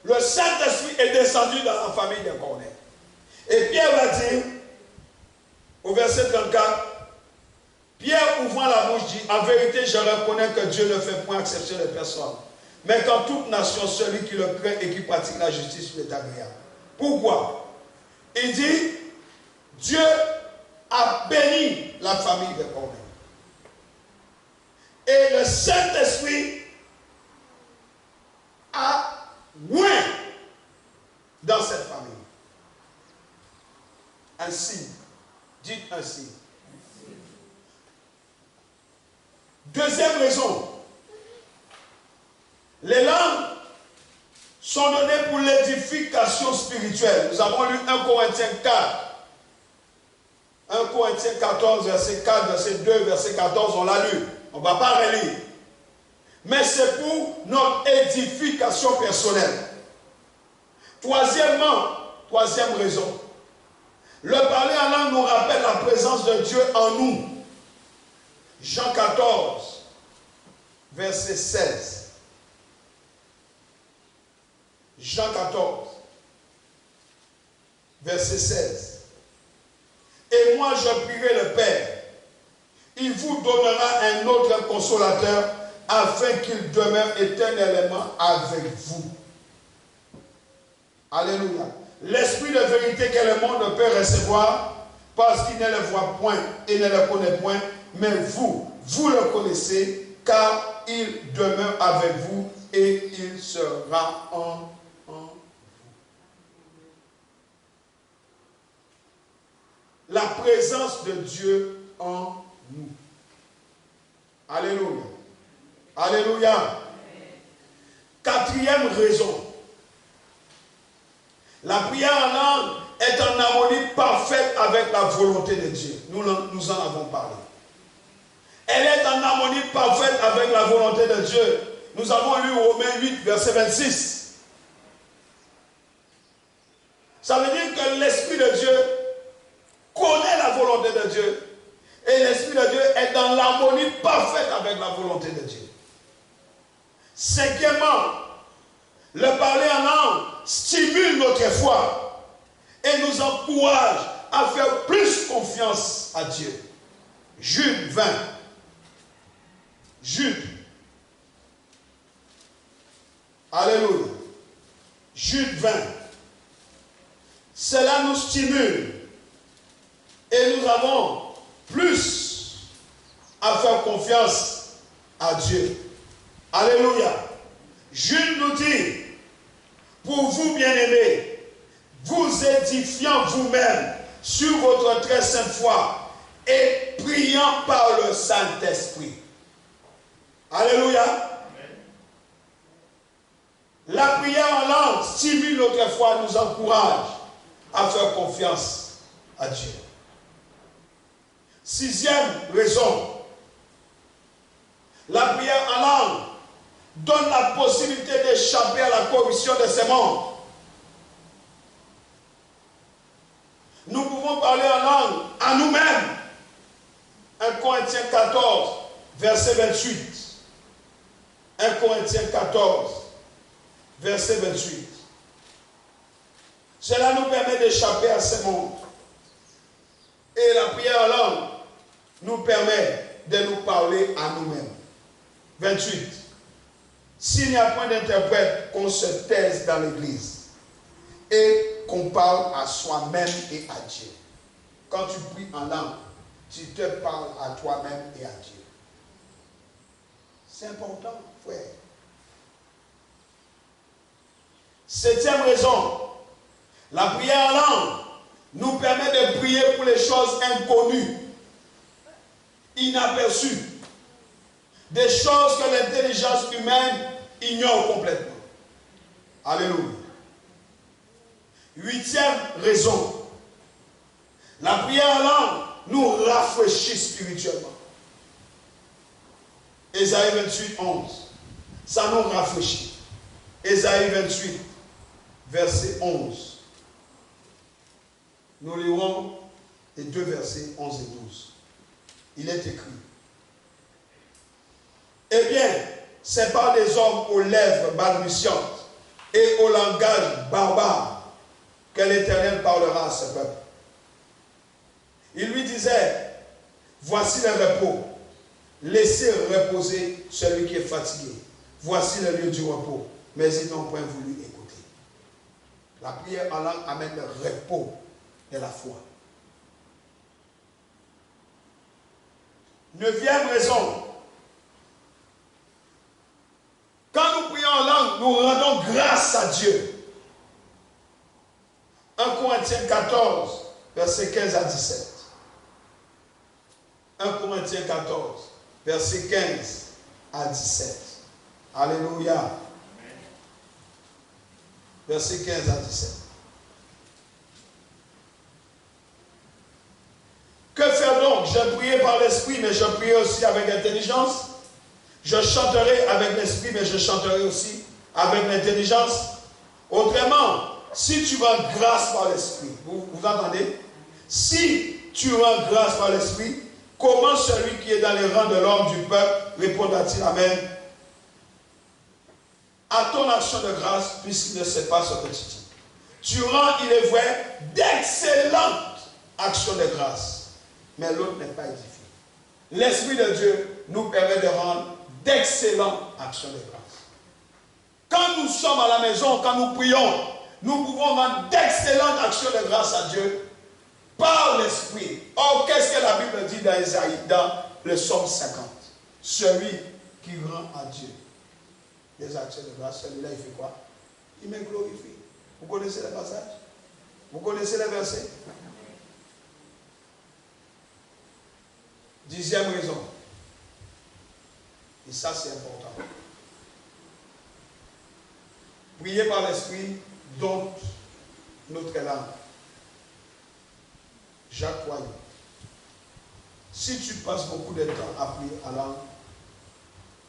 Le Saint-Esprit est descendu dans la famille de Corneille. Et Pierre va dire, au verset 34, Pierre ouvrant la bouche dit: en vérité, je reconnais que Dieu ne fait point exception de personne, mais qu'en toute nation, celui qui le craint et qui pratique la justice lui est agréable. Pourquoi? Il dit, Dieu a béni la famille de Corneille. Et le Saint-Esprit a oint dans cette famille. Un signe. Dites un signe. Deuxième raison. Les langues sont données pour l'édification spirituelle. Nous avons lu 1 Corinthiens 4. 1 Corinthiens 14, verset 4, verset 2, verset 14, on l'a lu. On ne va pas relire. Mais c'est pour notre édification personnelle. Troisième raison. Le parler en langue nous rappelle la présence de Dieu en nous. Jean 14, verset 16. Jean 14, verset 16. Et moi je prierai le Père, il vous donnera un autre consolateur, afin qu'il demeure éternellement avec vous. Alléluia. L'esprit de vérité que le monde ne peut recevoir, parce qu'il ne le voit point et ne le connaît point, mais vous le connaissez, car il demeure avec vous et il sera en vous. La présence de Dieu en nous. Alléluia. Alléluia. Quatrième raison. La prière en langue est en harmonie parfaite avec la volonté de Dieu. Nous en avons parlé. Elle est en harmonie parfaite avec la volonté de Dieu. Nous avons lu Romains 8, verset 26. Ça veut dire que l'Esprit de Dieu connaît la volonté de Dieu. Et l'Esprit de Dieu est dans l'harmonie parfaite avec la volonté de Dieu. Cinquièmement, le parler en langue stimule notre foi et nous encourage à faire plus confiance à Dieu. Jude 20. Jude. Alléluia. Jude 20. Cela nous stimule et nous avons plus à faire confiance à Dieu. Alléluia. Jude nous dit, pour vous bien-aimés, vous édifiant vous-même sur votre très sainte foi et priant par le Saint-Esprit. Alléluia. Amen. La prière en langue stimule notre foi, nous encourage à faire confiance à Dieu. Sixième raison, la prière en langue donne la possibilité d'échapper à la corruption de ce monde. Nous pouvons pouvons parler en langue à nous-mêmes. 1 Corinthiens 14, verset 28. 1 Corinthiens 14, verset 28. Cela nous permet d'échapper à ce monde. Et la prière en langue nous permet de nous parler à nous-mêmes. 28. S'il n'y a point d'interprète, qu'on se taise dans l'église et qu'on parle à soi-même et à Dieu. Quand tu pries en langue, tu te parles à toi-même et à Dieu. C'est important, frère. 7e raison, la prière en langue nous permet de prier pour les choses inconnues, inaperçues, des choses que l'intelligence humaine ignore complètement. Alléluia. 8e raison, la prière en langue nous rafraîchit spirituellement. Ésaïe 28, 11. Ça nous rafraîchit. Ésaïe 28, verset 11. Nous lirons les 2 versets 11 et 12. Il est écrit. Eh bien, c'est par des hommes aux lèvres balbutiantes et au langage barbare que l'Éternel parlera à ce peuple. Il lui disait, voici le repos, laissez reposer celui qui est fatigué. Voici le lieu du repos, mais ils n'ont point voulu écouter. La prière en langue amène le repos de la foi. 9e raison. Quand nous prions en langue, nous rendons grâce à Dieu. 1 Corinthiens 14, versets 15 à 17. 1 Corinthiens 14, versets 15 à 17. Alléluia. Versets 15 à 17. Que faire donc? Je priais par l'esprit, mais je priais aussi avec intelligence. Je chanterai avec l'esprit, mais je chanterai aussi avec l'intelligence. Autrement, si tu rends grâce par l'esprit, vous entendez? Si tu rends grâce par l'esprit, comment celui qui est dans les rangs de l'homme du peuple répondra-t-il Amen? À ton action de grâce, puisqu'il ne sait pas ce que tu dis. Tu rends, il est vrai, d'excellentes actions de grâce, mais l'autre n'est pas édifié. L'Esprit de Dieu nous permet de rendre d'excellentes actions de grâce. Quand nous sommes à la maison, quand nous prions, nous pouvons rendre d'excellentes actions de grâce à Dieu par l'Esprit. Or, qu'est-ce que la Bible dit dans Isaïe, dans le psaume 50? Celui qui rend à Dieu des actions de grâce, celui-là, il fait quoi? Il me glorifie. Vous connaissez le passage? Vous connaissez les versets? 10e raison. Et ça, c'est important. Prier par l'Esprit dompte notre langue. Jacques Royer. Si tu passes beaucoup de temps à prier à langue,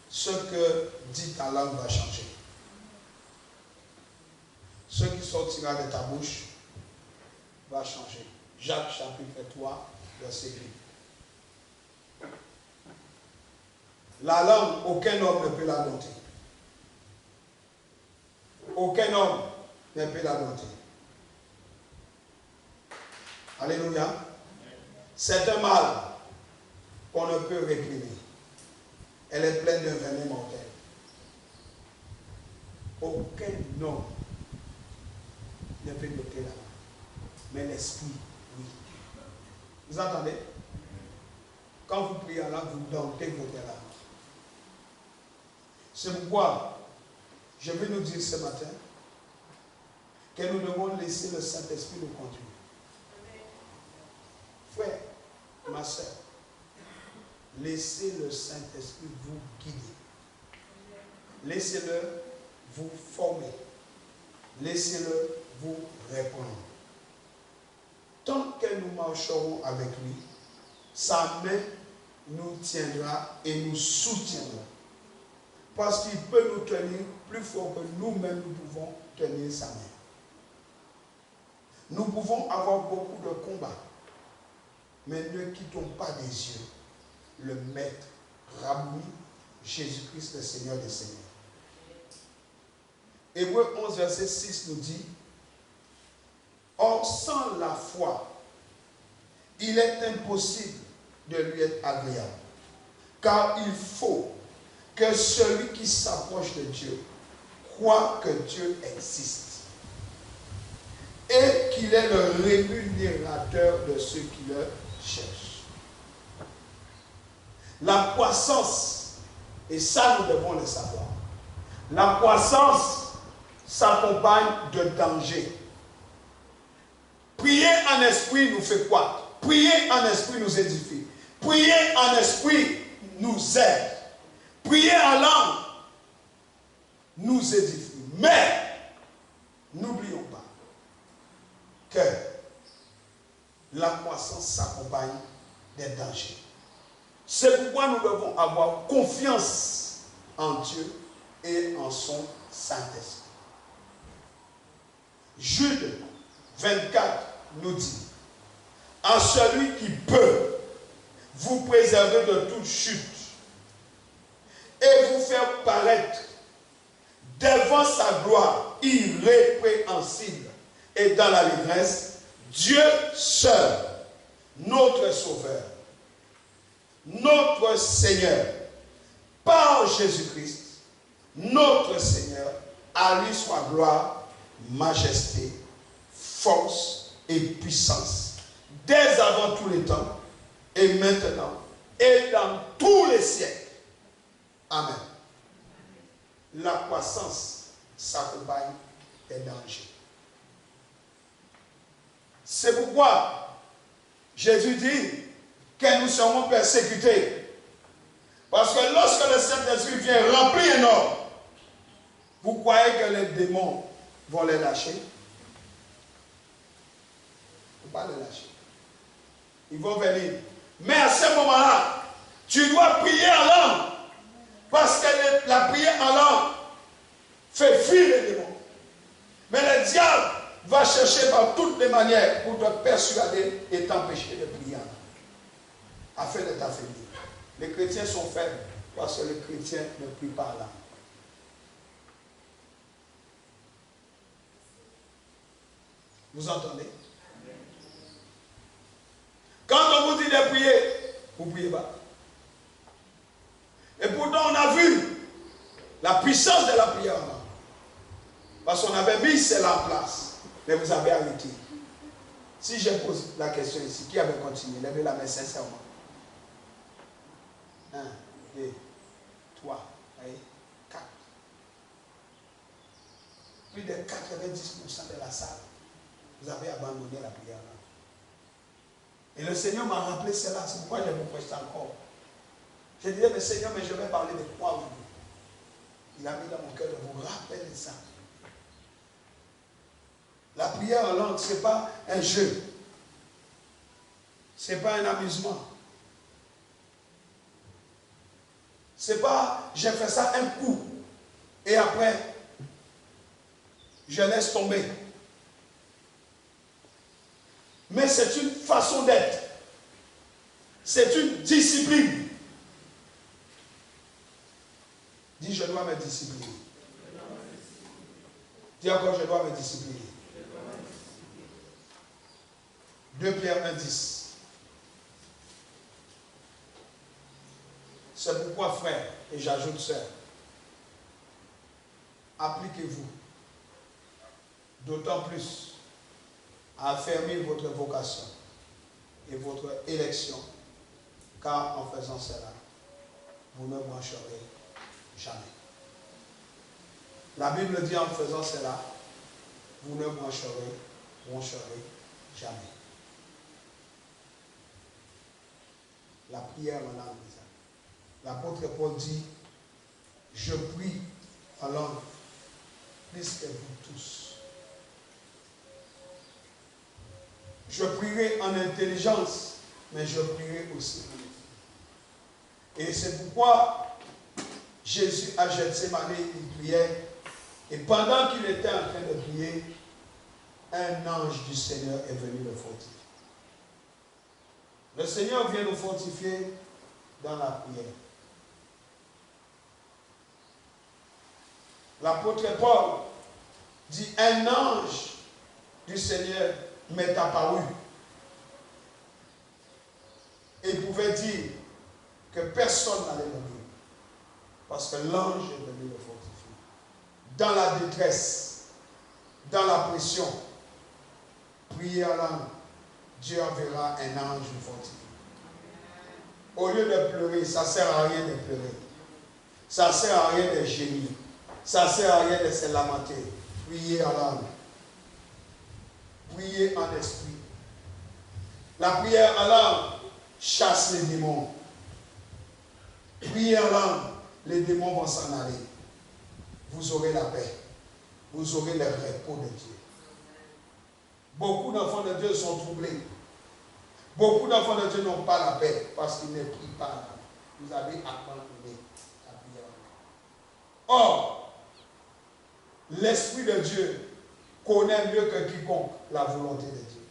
ce que dit ta langue va changer. Ce qui sortira de ta bouche va changer. Jacques chapitre 3, verset 8. La langue, aucun homme ne peut la dompter. Aucun homme ne peut la dompter. Alléluia. C'est un mal qu'on ne peut réprimer. Elle est pleine de venin mortel. Aucun homme ne peut dompter la langue. Mais l'esprit, oui. Vous entendez? Quand vous priez en langue, vous domptez votre langue. C'est pourquoi je vais nous dire ce matin que nous devons laisser le Saint-Esprit nous conduire. Frère, ma soeur, laissez le Saint-Esprit vous guider. Laissez-le vous former. Laissez-le vous répondre. Tant que nous marcherons avec lui, sa main nous tiendra et nous soutiendra. Parce qu'il peut nous tenir plus fort que nous-mêmes nous pouvons tenir sa main. Nous pouvons avoir beaucoup de combats, mais ne quittons pas des yeux le Maître Raboui, Jésus-Christ, le Seigneur des Seigneurs. Hébreux 11, verset 6 nous dit, or sans la foi, il est impossible de lui être agréable, car il faut que celui qui s'approche de Dieu croit que Dieu existe et qu'il est le rémunérateur de ceux qui le cherchent. La croissance, et ça nous devons le savoir, la croissance s'accompagne de danger. Prier en esprit nous fait quoi? Prier en esprit nous édifie. Prier en esprit nous aide. Prier en langue nous édifie. Mais, n'oublions pas que la croissance s'accompagne des dangers. C'est pourquoi nous devons avoir confiance en Dieu et en son Saint-Esprit. Jude 24 nous dit, à celui qui peut vous préserver de toute chute et vous faire paraître devant sa gloire irrépréhensible et dans la livresse, Dieu seul, notre Sauveur, notre Seigneur, par Jésus-Christ, notre Seigneur, à lui soit gloire, majesté, force et puissance, dès avant tous les temps, et maintenant, et dans tous les siècles. Amen. La croissance s'accompagne des dangers. C'est pourquoi Jésus dit que nous serons persécutés. Parce que lorsque le Saint-Esprit vient remplir un homme, vous croyez que les démons vont les lâcher? Il ne faut pas les lâcher. Ils vont venir. Mais à ce moment-là, tu dois prier en langue. Parce que la prière en langue fait fuir les démons. Mais le diable va chercher par toutes les manières pour te persuader et t'empêcher de prier en langue, afin de t'affaiblir. Les chrétiens sont faibles parce que les chrétiens ne prient pas en langue. Vous entendez? Quand on vous dit de prier, vous ne priez pas. Et pourtant, on a vu la puissance de la prière en langue. Parce qu'on avait mis cela en place. Mais vous avez arrêté. Si je pose la question ici, qui avait continué? Levez la main sincèrement. 1, 2, 3, 4. Plus de 90% de la salle, vous avez abandonné la prière en langue. Et le Seigneur m'a rappelé cela. C'est pourquoi je vous prêche encore. Je disais, mais Seigneur, mais je vais parler de quoi aujourd'hui? Il a mis dans mon cœur de vous rappeler ça. La prière en langue, ce n'est pas un jeu. Ce n'est pas un amusement. Ce n'est pas, j'ai fait ça un coup. Et après, je laisse tomber. Mais c'est une façon d'être. C'est une discipline. Dis, je dois me discipliner. Dis encore, je dois me discipliner. 2 Pierre 1,10. C'est pourquoi, frère, et j'ajoute sœur, appliquez-vous d'autant plus à affermir votre vocation et votre élection, car en faisant cela, vous ne brancherez jamais. La Bible dit en faisant cela, vous ne brancherez jamais. La prière en langue. L'apôtre Paul dit, je prie en langue plus que vous tous. Je prierai en intelligence, mais je prierai aussi en esprit. Et c'est pourquoi Jésus à Gethsémani, il priait, et pendant qu'il était en train de prier, un ange du Seigneur est venu le fortifier. Le Seigneur vient nous fortifier dans la prière. L'apôtre Paul dit, un ange du Seigneur m'est apparu. Et il pouvait dire que personne n'allait mourir. Parce que l'ange est venu le fortifier. Dans la détresse, dans la pression, priez en langue. Dieu enverra un ange vous fortifier. Au lieu de pleurer, ça ne sert à rien de pleurer. Ça ne sert à rien de gémir. Ça ne sert à rien de se lamenter. Priez en langue. Priez en esprit. La prière en langue chasse les démons. Priez en langue, les démons vont s'en aller. Vous aurez la paix. Vous aurez le repos de Dieu. Beaucoup d'enfants de Dieu sont troublés. Beaucoup d'enfants de Dieu n'ont pas la paix parce qu'ils ne prient pas. Vous avez abandonné la prière. Or, l'Esprit de Dieu connaît mieux que quiconque la volonté de Dieu.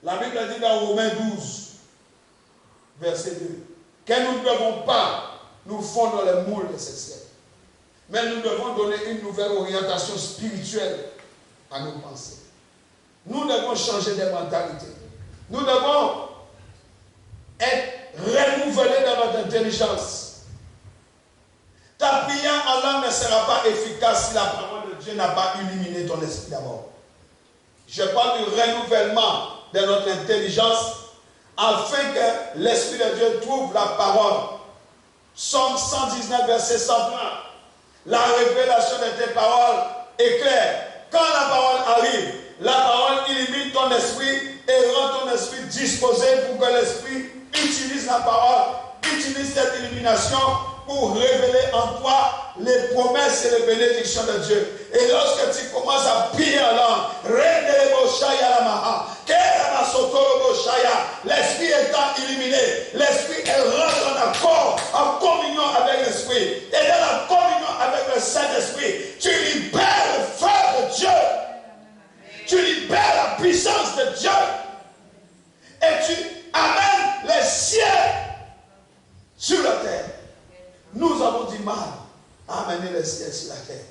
La Bible dit dans Romains 12, verset 2, que nous ne devons pas nous fondre dans le moule de ce siècle, mais nous devons donner une nouvelle orientation spirituelle à nos pensées. Nous devons changer de mentalité. Nous devons être renouvelés dans notre intelligence. Ta prière en langue ne sera pas efficace si la parole de Dieu n'a pas illuminé ton esprit d'abord. Je parle du renouvellement de notre intelligence afin que l'Esprit de Dieu trouve la parole. Psaume 119, verset 120. La révélation de tes paroles est claire. Quand la parole arrive, la parole illumine ton esprit et rend ton esprit disposé pour que l'esprit utilise la parole, utilise cette illumination pour révéler en toi les promesses et les bénédictions de Dieu. Et lorsque tu commences à prier en langue, l'esprit étant illuminé, l'esprit rentre en accord, en communion avec l'esprit. Et dans la communion avec le Saint-Esprit, tu libères le feu de Dieu. Tu libères la puissance de Dieu. Et tu amènes les cieux sur la terre. Nous avons du mal à amener les cieux sur la terre.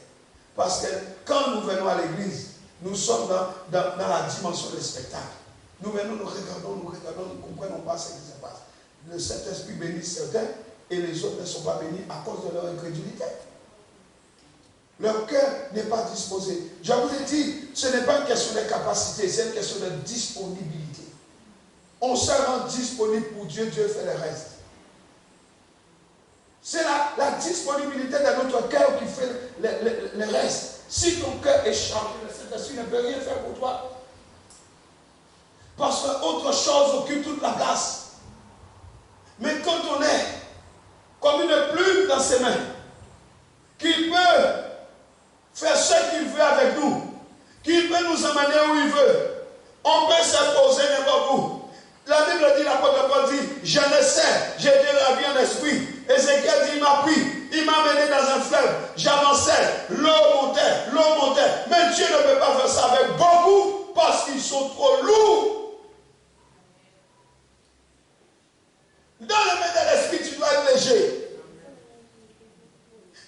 Parce que quand nous venons à l'église, nous sommes dans la dimension du spectacle. Nous venons, nous regardons, nous ne comprenons pas ce qui se passe. Le Saint-Esprit bénit certains et les autres ne sont pas bénis à cause de leur incrédulité. Leur cœur n'est pas disposé. Je vous ai dit, ce n'est pas une question de capacité, c'est une question de disponibilité. On se rend disponible pour Dieu, Dieu fait le reste. C'est la disponibilité de notre cœur qui fait le reste. Si ton cœur est chargé, le Saint-Esprit ne peut rien faire pour toi. Parce qu'autre chose occupe toute la place. Mais quand on est comme une plume dans ses mains, qu'il peut faire ce qu'il veut avec nous, qu'il peut nous emmener où il veut, on peut s'imposer n'importe où. La Bible dit, l'apôtre Paul dit, je ne sais, j'ai été ravi en esprit. Ézéchiel dit, il m'a pris, il m'a mené dans un fleuve, j'avançais, l'eau montait. Mais Dieu ne peut pas faire ça avec beaucoup parce qu'ils sont trop lourds. Dans le main de l'esprit, tu dois être léger.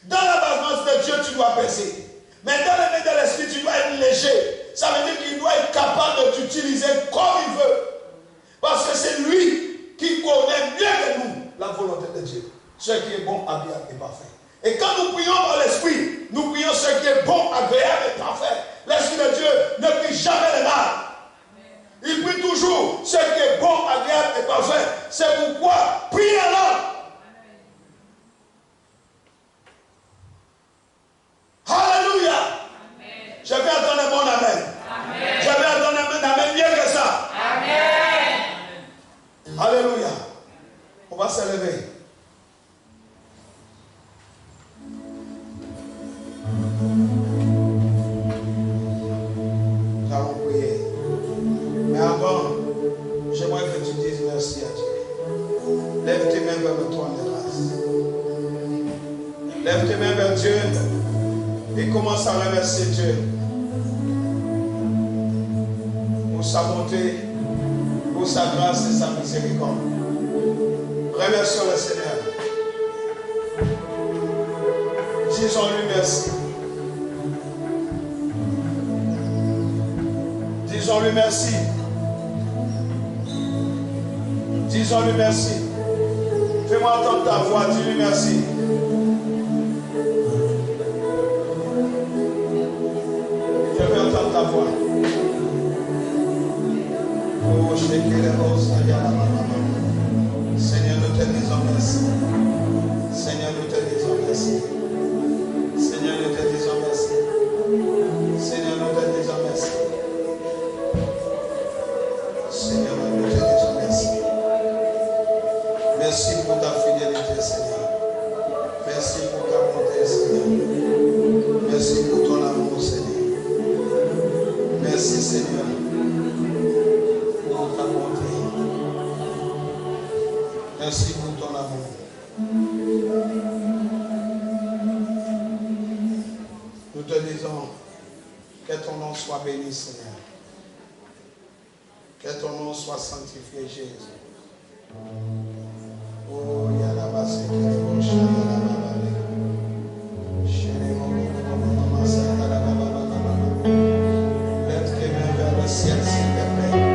Dans la présence de Dieu, tu dois peser. Mais dans le main de l'esprit, tu dois être léger. Ça veut dire qu'il doit être capable de t'utiliser comme il veut. Parce que c'est lui qui connaît mieux que nous la volonté de Dieu. Ce qui est bon, agréable et parfait. Et quand nous prions par l'esprit, nous prions ce qui est bon, agréable et parfait. L'esprit de Dieu ne prie jamais le mal. Il prie toujours ce qui est bon, agréable et parfait. C'est pourquoi priez alors. Alléluia. Amen. Je vais attendre un bon amen. Amen. Je vais attendre un amen mieux que ça. Amen. Alléluia. On va se lever. Nous allons prier. Mais avant, j'aimerais que tu dises merci à Dieu. Lève tes mains vers le trône de grâce. Lève tes mains vers Dieu et commence à remercier Dieu. sa bonté, pour sa grâce et sa miséricorde. Remercions le Seigneur. Disons-lui merci. Disons-lui merci. Disons-lui merci. Fais-moi entendre ta voix, dis-lui merci. Je veux entendre ta voix. Oh, Seigneur, nous te disons merci. Seigneur, nous te disons merci. Seigneur, nous te disons merci. Seigneur, nous te disons merci. Seigneur, nous te disons merci. Merci pour ta fidélité, Seigneur. Merci pour ta bonté, Seigneur. Merci pour ton amour, Seigneur. Merci, Seigneur, pour ta bonté. Merci pour ton amour. Nous te disons que ton nom soit béni, Seigneur. Que ton nom soit sanctifié, Jésus. Oh, Yalabase, Kelebosha, Yalababale. Lève tes mains vers le ciel, s'il te plaît.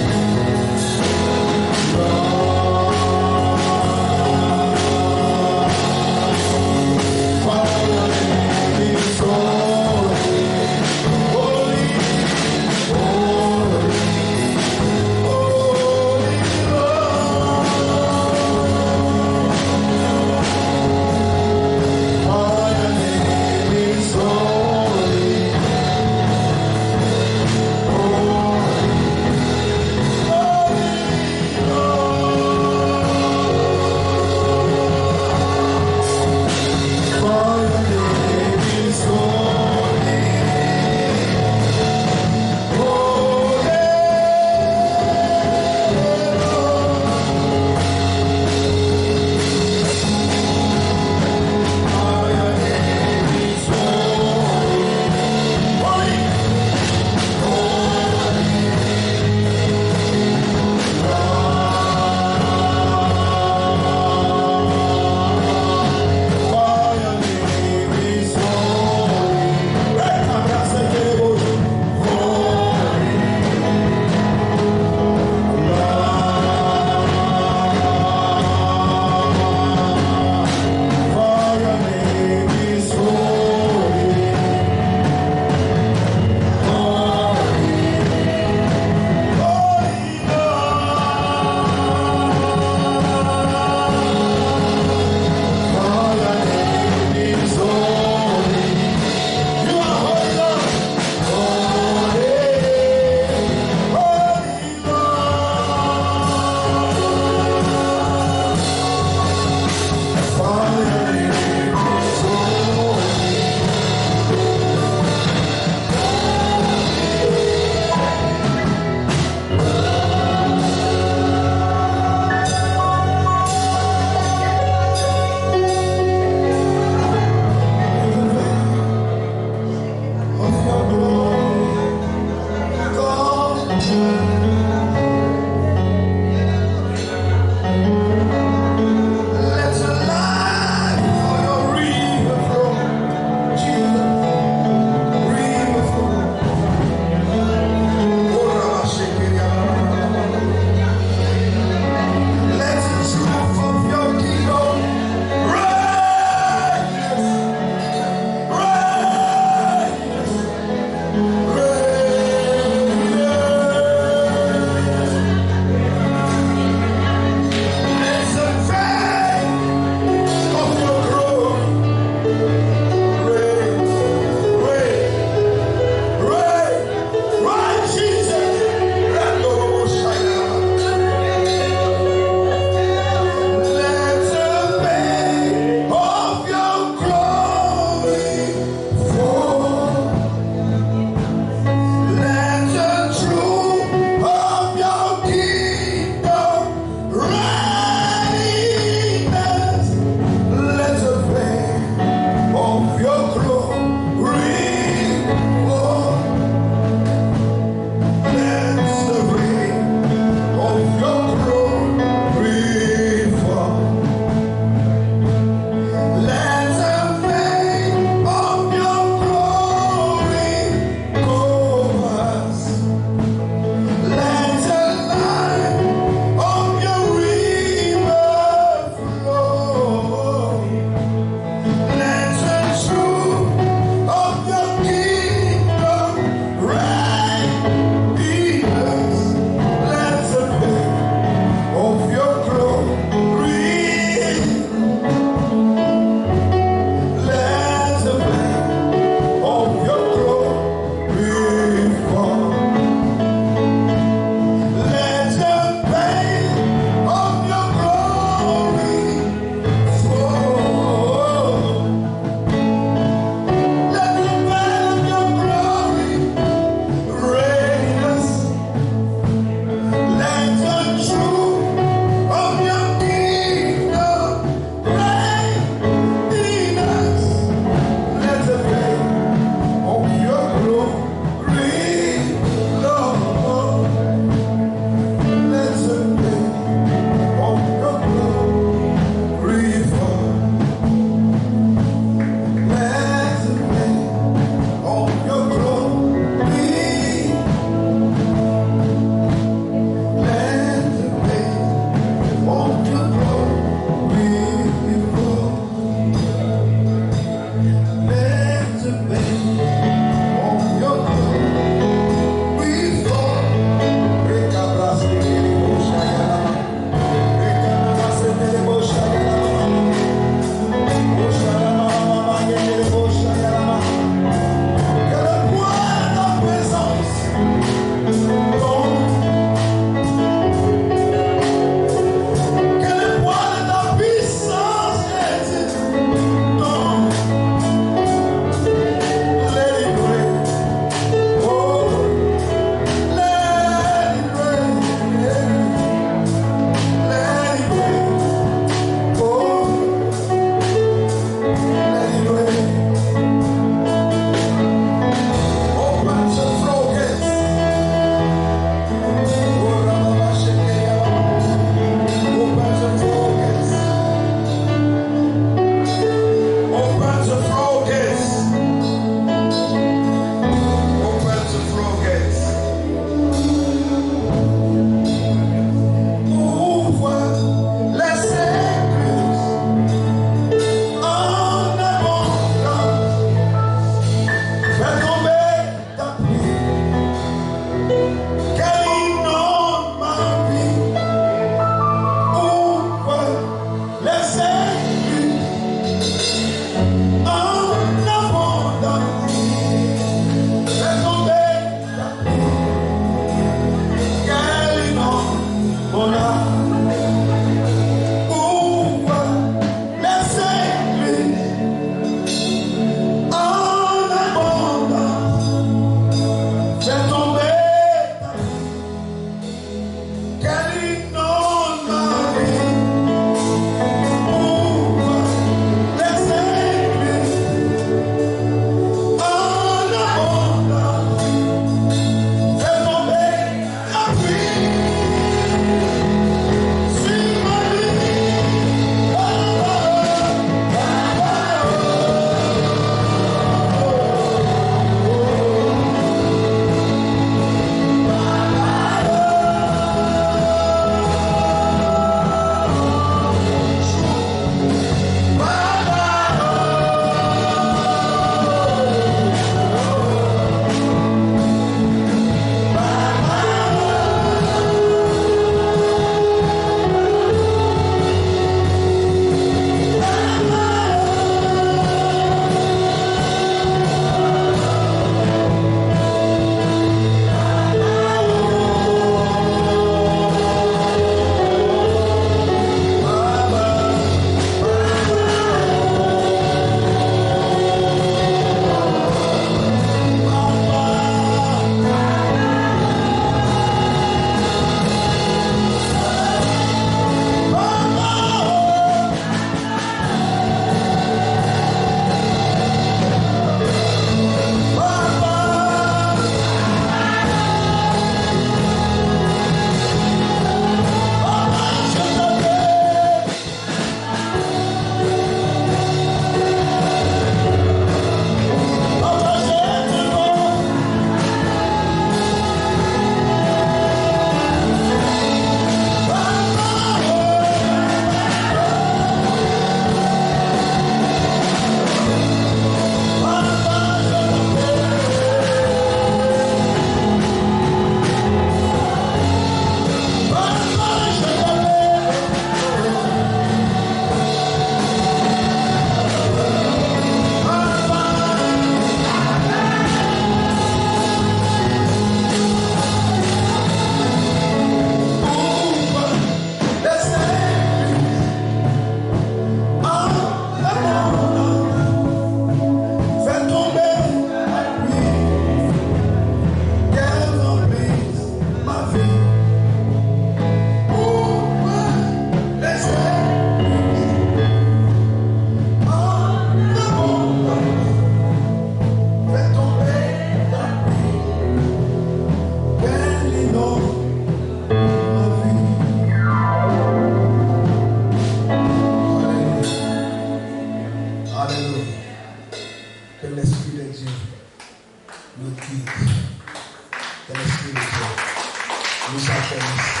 nous accomplisse.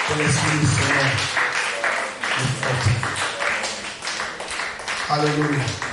Que l'Esprit du Seigneur nous fortifie. Alléluia.